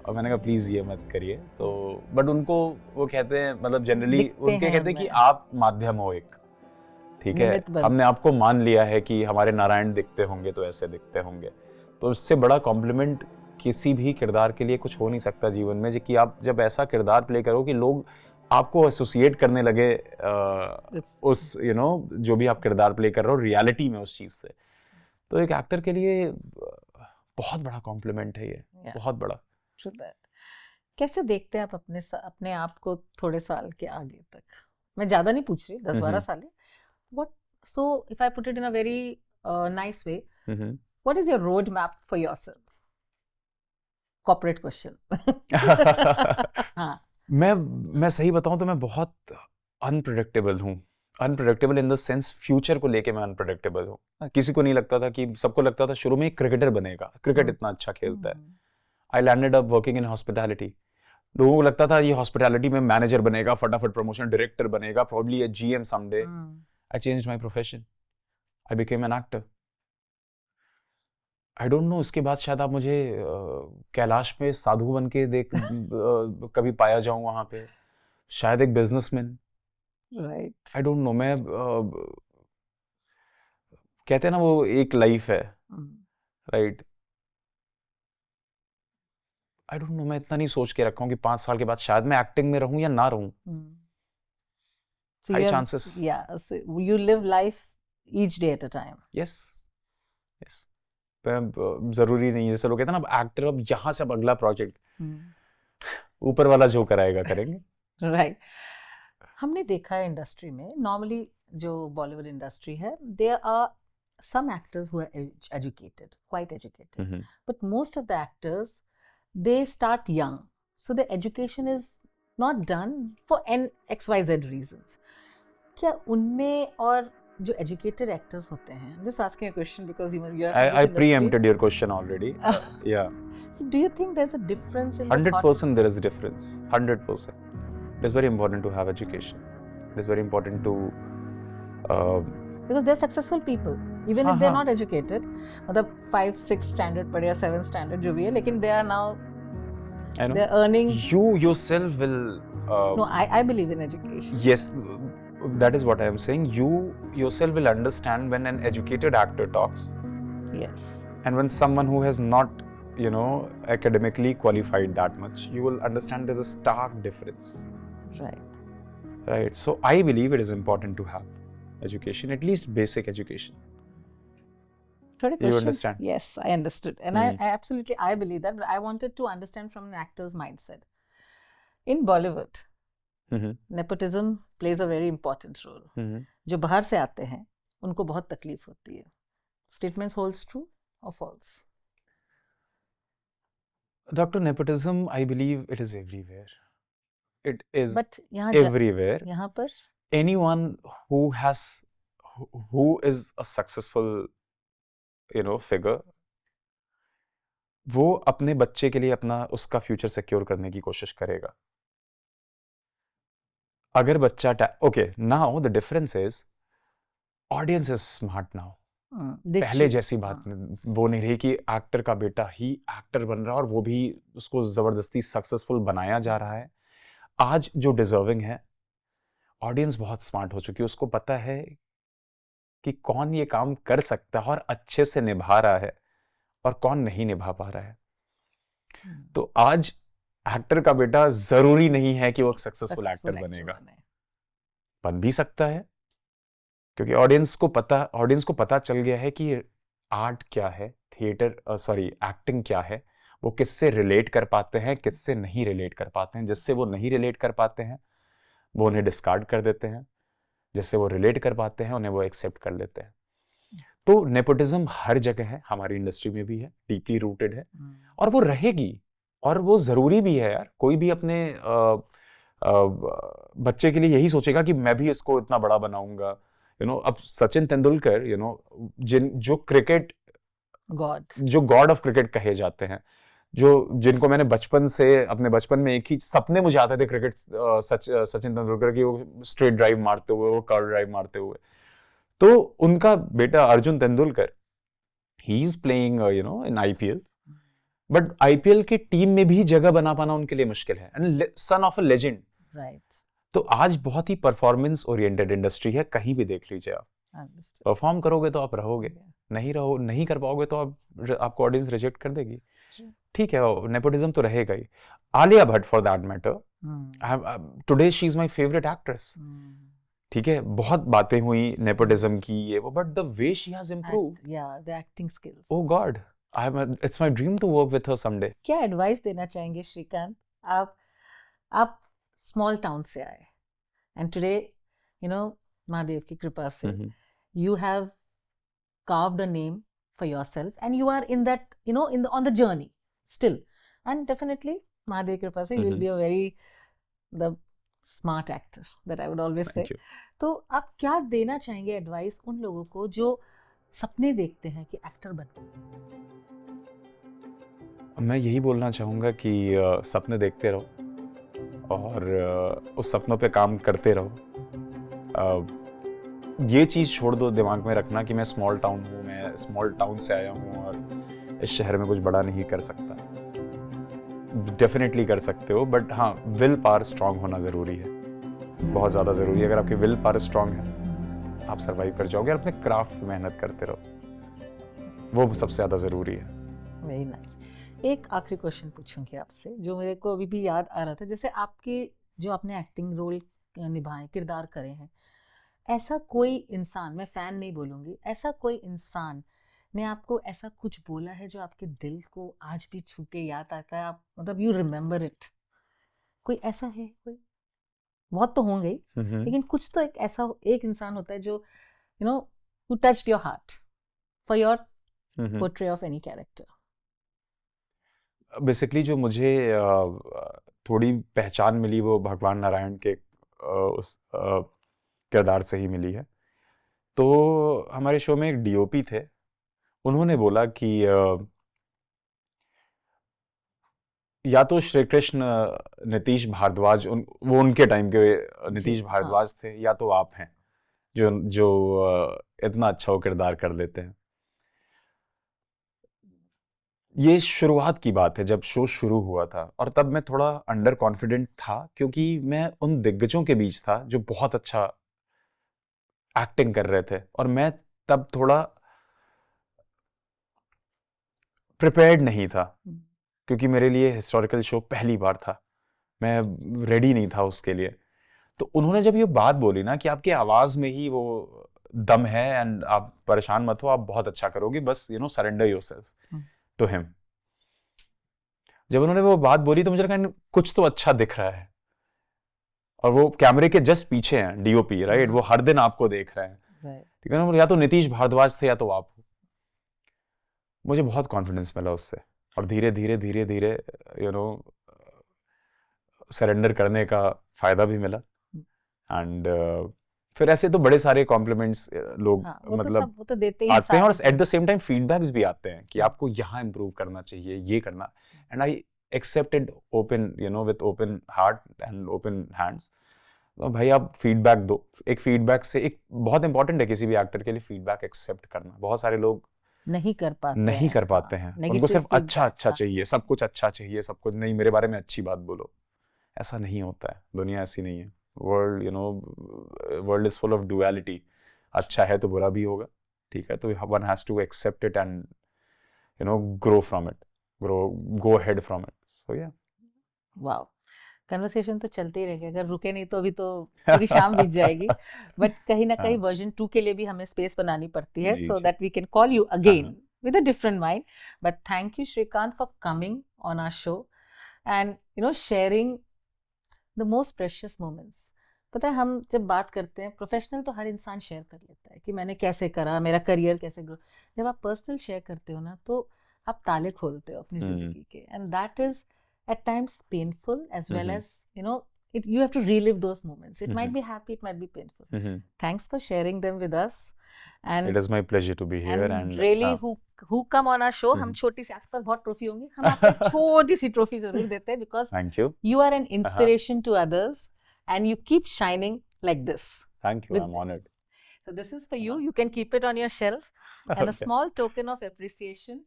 मैंने कहा प्लीज़ ये मत करिए. तो बट उनको वो कहते हैं, मतलब जनरली उनके कहते हैं कि आप माध्यम हो एक, ठीक है, हमने आपको मान लिया है कि हमारे नारायण दिखते होंगे तो ऐसे दिखते होंगे. तो इससे बड़ा कॉम्प्लीमेंट किसी भी किरदार के लिए कुछ हो नहीं सकता जीवन में, कि आप जब ऐसा किरदार प्ले करो कि लोग आपको एसोसिएट करने लगे उस जो भी आप किरदार प्ले कर रहे हो रियलिटी में उस चीज़ से. तो एक एक्टर के लिए बहुत बड़ा कॉम्प्लीमेंट है ये, बहुत बड़ा. कैसे देखते हैं आप अपने आप को थोड़े साल के आगे तक? मैं ज़्यादा नहीं पूछ रही, 10-12 साल है. So if I put it in a very nice way, what is your road map for yourself? Corporate question. हाँ. मैं सही बताऊं तो मैं बहुत अनप्रेडिक्टेबल हूँ. Unpredictable in the sense future को लेके मैं अनप्रेडिक्टेबल हूँ. किसी को नहीं लगता था कि, सबको लगता था शुरू में क्रिकेटर बनेगा, क्रिकेट इतना अच्छा खेलता है. I landed up working in hospitality. लोगों को लगता था ये हॉस्पिटैलिटी में मैनेजर बनेगा, फटाफट प्रमोशन, डायरेक्टर बनेगा, probably A GM someday. I changed my profession. I became an actor. I don't know, इसके बाद शायद आप मुझे कैलाश में साधु बन के कभी पाया जाऊं वहां पे, शायद एक businessman. Right. I don't know. मैं कहते हैं ना वो एक लाइफ है, राइट. I don't know. मैं इतना नहीं सोच के रखा हूं कि 5 साल के बाद शायद मैं एक्टिंग में रहूं या ना रहूं. High chances. So you live life each day at a time. Yes. जरूरी नहीं है, जैसे लोग कहते हैं ना एक्टर अब यहाँ से अब अगला प्रोजेक्ट, ऊपर वाला जो कराएगा करेंगे. राइट. हमने देखा है इंडस्ट्री में, नॉर्मली जो बॉलीवुड इंडस्ट्री है, there are some actors who are educated, quite educated, but most of the actors, they start young, so the education is not done for XYZ reasons. क्या उनमें और जो educated actors होते हैं, I'm just asking a question because you're from this I industry. preempted your question already. Yeah. So do you think there's a difference in the 100% there is a difference. 100%. It is very important to have education. It is very important to because they're successful people even if they're not educated, मतलब 5-6 standard पढ़े या 7 standard जो भी है, लेकिन they are now I know. they're earning. You yourself will. No, I believe in education. Yes, that is what I am saying. You yourself will understand when an educated actor talks, Yes. and when someone who has not, academically qualified that much, you will understand there's a stark difference. Right. Right. So I believe it is important to have education, at least basic education. You understand? Yes, I understood, and I absolutely I believe that. But I wanted to understand from an actor's mindset. In Bollywood, nepotism plays a very important role. जो बाहर से आते हैं, उनको बहुत तकलीफ होती है. Statements holds true or false? Dr. Nepotism, I believe it is everywhere. It is But यहाँ everywhere. यहाँ पर Anyone who is a successful, figure, वो अपने बच्चे के लिए अपना उसका फ्यूचर सिक्योर करने की कोशिश करेगा. अगर बच्चा okay, now the difference is audience is smart now. पहले जैसी बात वो नहीं रही कि एक्टर का बेटा ही एक्टर बन रहा है और वो भी उसको जबरदस्ती सक्सेसफुल बनाया जा रहा है. आज जो डिजर्विंग है, ऑडियंस बहुत स्मार्ट हो चुकी है. उसको पता है कि कौन ये काम कर सकता है और अच्छे से निभा रहा है और कौन नहीं निभा पा रहा है. तो आज एक्टर का बेटा जरूरी नहीं है कि वो सक्सेसफुल एक्टर बनेगा. बन भी सकता है, क्योंकि ऑडियंस को पता चल गया है कि आर्ट क्या है, एक्टिंग क्या है, वो किससे रिलेट कर पाते हैं, किससे नहीं रिलेट कर पाते हैं. जिससे वो नहीं रिलेट कर पाते हैं वो उन्हें डिस्कार्ड कर देते हैं, जिससे वो रिलेट कर पाते हैं उन्हें वो एक्सेप्ट कर लेते हैं. तो नेपोटिज्म हर जगह है, हमारी इंडस्ट्री में भी है, डीपली रूटेड है और वो रहेगी और वो जरूरी भी है यार. कोई भी अपने बच्चे के लिए यही सोचेगा कि मैं भी इसको इतना बड़ा बनाऊंगा. अब सचिन तेंदुलकर, जो क्रिकेट जो गॉड ऑफ क्रिकेट कहे जाते हैं, जिनको मैंने अपने बचपन में एक ही सपने मुझे आते थे क्रिकेट, सचिन तेंदुलकर की, वो स्ट्रेट ड्राइव मारते हुए, वो कर्व ड्राइव मारते हुए. तो उनका बेटा Arjun Tendulkar, he is playing in IPL, but IPL की टीम में भी जगह बना पाना उनके लिए मुश्किल है. And son of a legend. Right. तो आज बहुत ही परफॉर्मेंस ओरिएंटेड इंडस्ट्री है. कहीं भी देख लीजिए आप, परफॉर्म करोगे तो आप रहोगे, नहीं कर पाओगे तो आपको ऑडियंस रिजेक्ट कर देगी. ठीक है, नेपोटिज्म तो रहेगा ही. Alia Bhatt for that matter, today she is my favourite actress. ठीक है, बहुत बातें हुई नेपोटिज्म की, ये वो, but the way she has improved, the acting skills, oh god, it's my dream to work with her someday. क्या एडवाइस देना चाहेंगे श्रीकांत? आप स्मॉल टाउन से आए एंड टुडे महादेव की कृपा से you have carved a name for yourself and you are in that on the journey still, and definitely Mahadev कृपा से you will be a the smart actor that I would always say. तो आप क्या देना चाहेंगे advice उन लोगों को जो सपने देखते हैं कि एक्टर बनूं? मैं यही बोलना चाहूँगा कि सपने देखते रहो और उस सपनों पे काम करते रहो. ये चीज़ छोड़ दो दिमाग में रखना कि मैं स्मॉल टाउन हूँ, मैं स्मॉल टाउन से आया हूँ और इस शहर में कुछ बड़ा नहीं कर सकता. डेफिनेटली कर सकते हो, बट हाँ, विल पावर स्ट्रांग होना ज़रूरी है, बहुत ज़्यादा ज़रूरी है. अगर आपकी विल पावर स्ट्रांग है, आप सर्वाइव कर जाओगे. और अपने क्राफ्ट में मेहनत करते रहो, वो सबसे ज़्यादा ज़रूरी है. Very nice. एक आखिरी क्वेश्चन पूछूंगी आपसे, जो मेरे को अभी भी याद आ रहा था. जैसे आपके जो आपने एक्टिंग रोल निभाए, किरदार करे हैं, ऐसा कोई इंसान, मैं फ़ैन नहीं बोलूँगी, ऐसा कोई इंसान ने आपको ऐसा कुछ बोला है जो आपके दिल को आज भी छू के याद आता है, आप मतलब यू रिमेम्बर इट? कोई ऐसा है? कोई, बहुत तो होंगे ही, लेकिन कुछ तो एक इंसान होता है जो who touched your heart for your portray of any character. Basically जो मुझे थोड़ी पहचान मिली वो भगवान नारायण के उस किरदार से ही मिली है। तो हमारे शो में एक डीओपी थे, उन्होंने बोला कि या तो श्री कृष्ण नीतीश भारद्वाज वो उनके टाइम के नीतीश भारद्वाज थे, या तो आप हैं जो जो इतना अच्छा वो किरदार कर लेते हैं। ये शुरुआत की बात है जब शो शुरू हुआ था, और तब मैं थोड़ा अंडर कॉन्फिडेंट था क्योंकि मैं उन दिग्गजों के बीच था जो बहुत अच्छा एक्टिंग कर रहे थे, और मैं तब थोड़ा प्रिपेयर्ड नहीं था क्योंकि मेरे लिए हिस्टोरिकल शो पहली बार था, मैं रेडी नहीं था उसके लिए। तो उन्होंने जब ये बात बोली ना कि आपकी आवाज में ही वो दम है एंड आप परेशान मत हो, आप बहुत अच्छा करोगे, बस सरेंडर योरसेल्फ टू हिम। जब उन्होंने वो बात बोली तो मुझे लगा कुछ तो अच्छा दिख रहा है, और वो कैमरे के जस्ट पीछे हैं डीओपी, राइट, वो हर दिन आपको देख रहे हैं, ठीक है ना, या तो नीतीश भारद्वाज थे या तो आप हो। मुझे बहुत कॉन्फिडेंस मिला उससे, और धीरे धीरे धीरे धीरे सरेंडर करने का फायदा भी मिला। एंड फिर ऐसे तो बड़े सारे कॉम्प्लीमेंट्स लोग मतलब वो तो देते ही आते हैं, और at the same time feedbacks भी आते हैं कि आपको यहाँ इम्प्रूव करना चाहिए, ये करना, and I accepted open with open heart and open hands. भाई आप फीडबैक दो, एक फीडबैक से एक बहुत इंपॉर्टेंट है किसी भी एक्टर के लिए फीडबैक एक्सेप्ट करना। बहुत सारे लोग नहीं कर पाते हैं, उनको सिर्फ अच्छा चाहिए, सब कुछ अच्छा चाहिए, सब कुछ नहीं, मेरे बारे में अच्छी बात बोलो। ऐसा नहीं होता है, दुनिया ऐसी नहीं है। World is full of duality, अच्छा है तो बुरा भी होगा, ठीक है, तो one has to accept it and grow from it, go ahead from it. So yeah wow, conversation तो चलते ही रहेगा, अगर रुके नहीं तो अभी तो पूरी शाम बीत जाएगी। बट कहीं ना कहीं वर्जन 2 के लिए भी हमें स्पेस बनानी पड़ती है, so that we can call you again with a different mind. But thank you, Shrikant, for coming on our show and sharing the most precious moments. पता है, हम जब बात करते हैं प्रोफेशनल तो हर इंसान शेयर कर लेता है कि मैंने कैसे करा, मेरा करियर कैसे ग्रो। जब आप पर्सनल शेयर करते हो ना, तो आप ताले खोलते हो अपनी जिंदगी के, and that is at times painful as well as you have to relive those moments. It might be happy, it might be painful. Thanks for sharing them with us, and it is my pleasure to be here. And really who come on our show, हम छोटी सी, आपके पास बहुत trophy होंगी, हम आपको छोटी सी trophy जरूर देते हैं, because thank you, you are an inspiration to others and you keep shining like this. Thank you, I'm honored. So this is for you, you can keep it on your shelf. And a small token of appreciation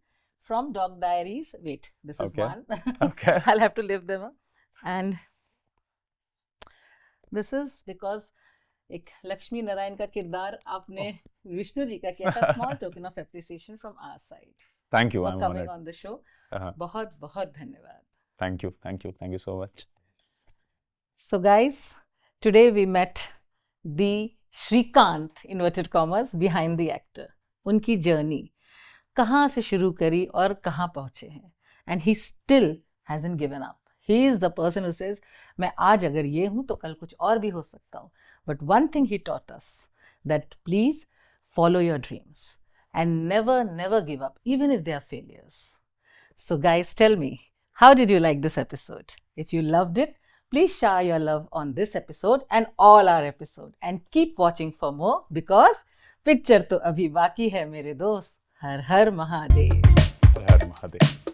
from Dog Diaries. Wait, this is one. Okay. I'll have to lift them up. And this is because एक लक्ष्मी नारायण का किरदार आपने विष्णु जी का किया था. Small token of appreciation from our side. Thank you, for I'm coming honored. on the show. बहुत बहुत धन्यवाद. Thank you so much. So guys, today we met the Shrikant, inverted commas, behind the actor. उनकी journey कहाँ से शुरू करी और कहाँ पहुँचे हैं, and he still hasn't given up. He is the person who says, मैं आज अगर ये हूँ तो कल कुछ और भी हो सकता हूँ. But one thing he taught us, that please follow your dreams and never give up, even if they are failures. So guys, tell me, how did you like this episode? If you loved it, please share your love on this episode and all our episode, and keep watching for more, because picture तो अभी बाकी है मेरे दोस्त. हर हर महादेव. हर हर महादेव.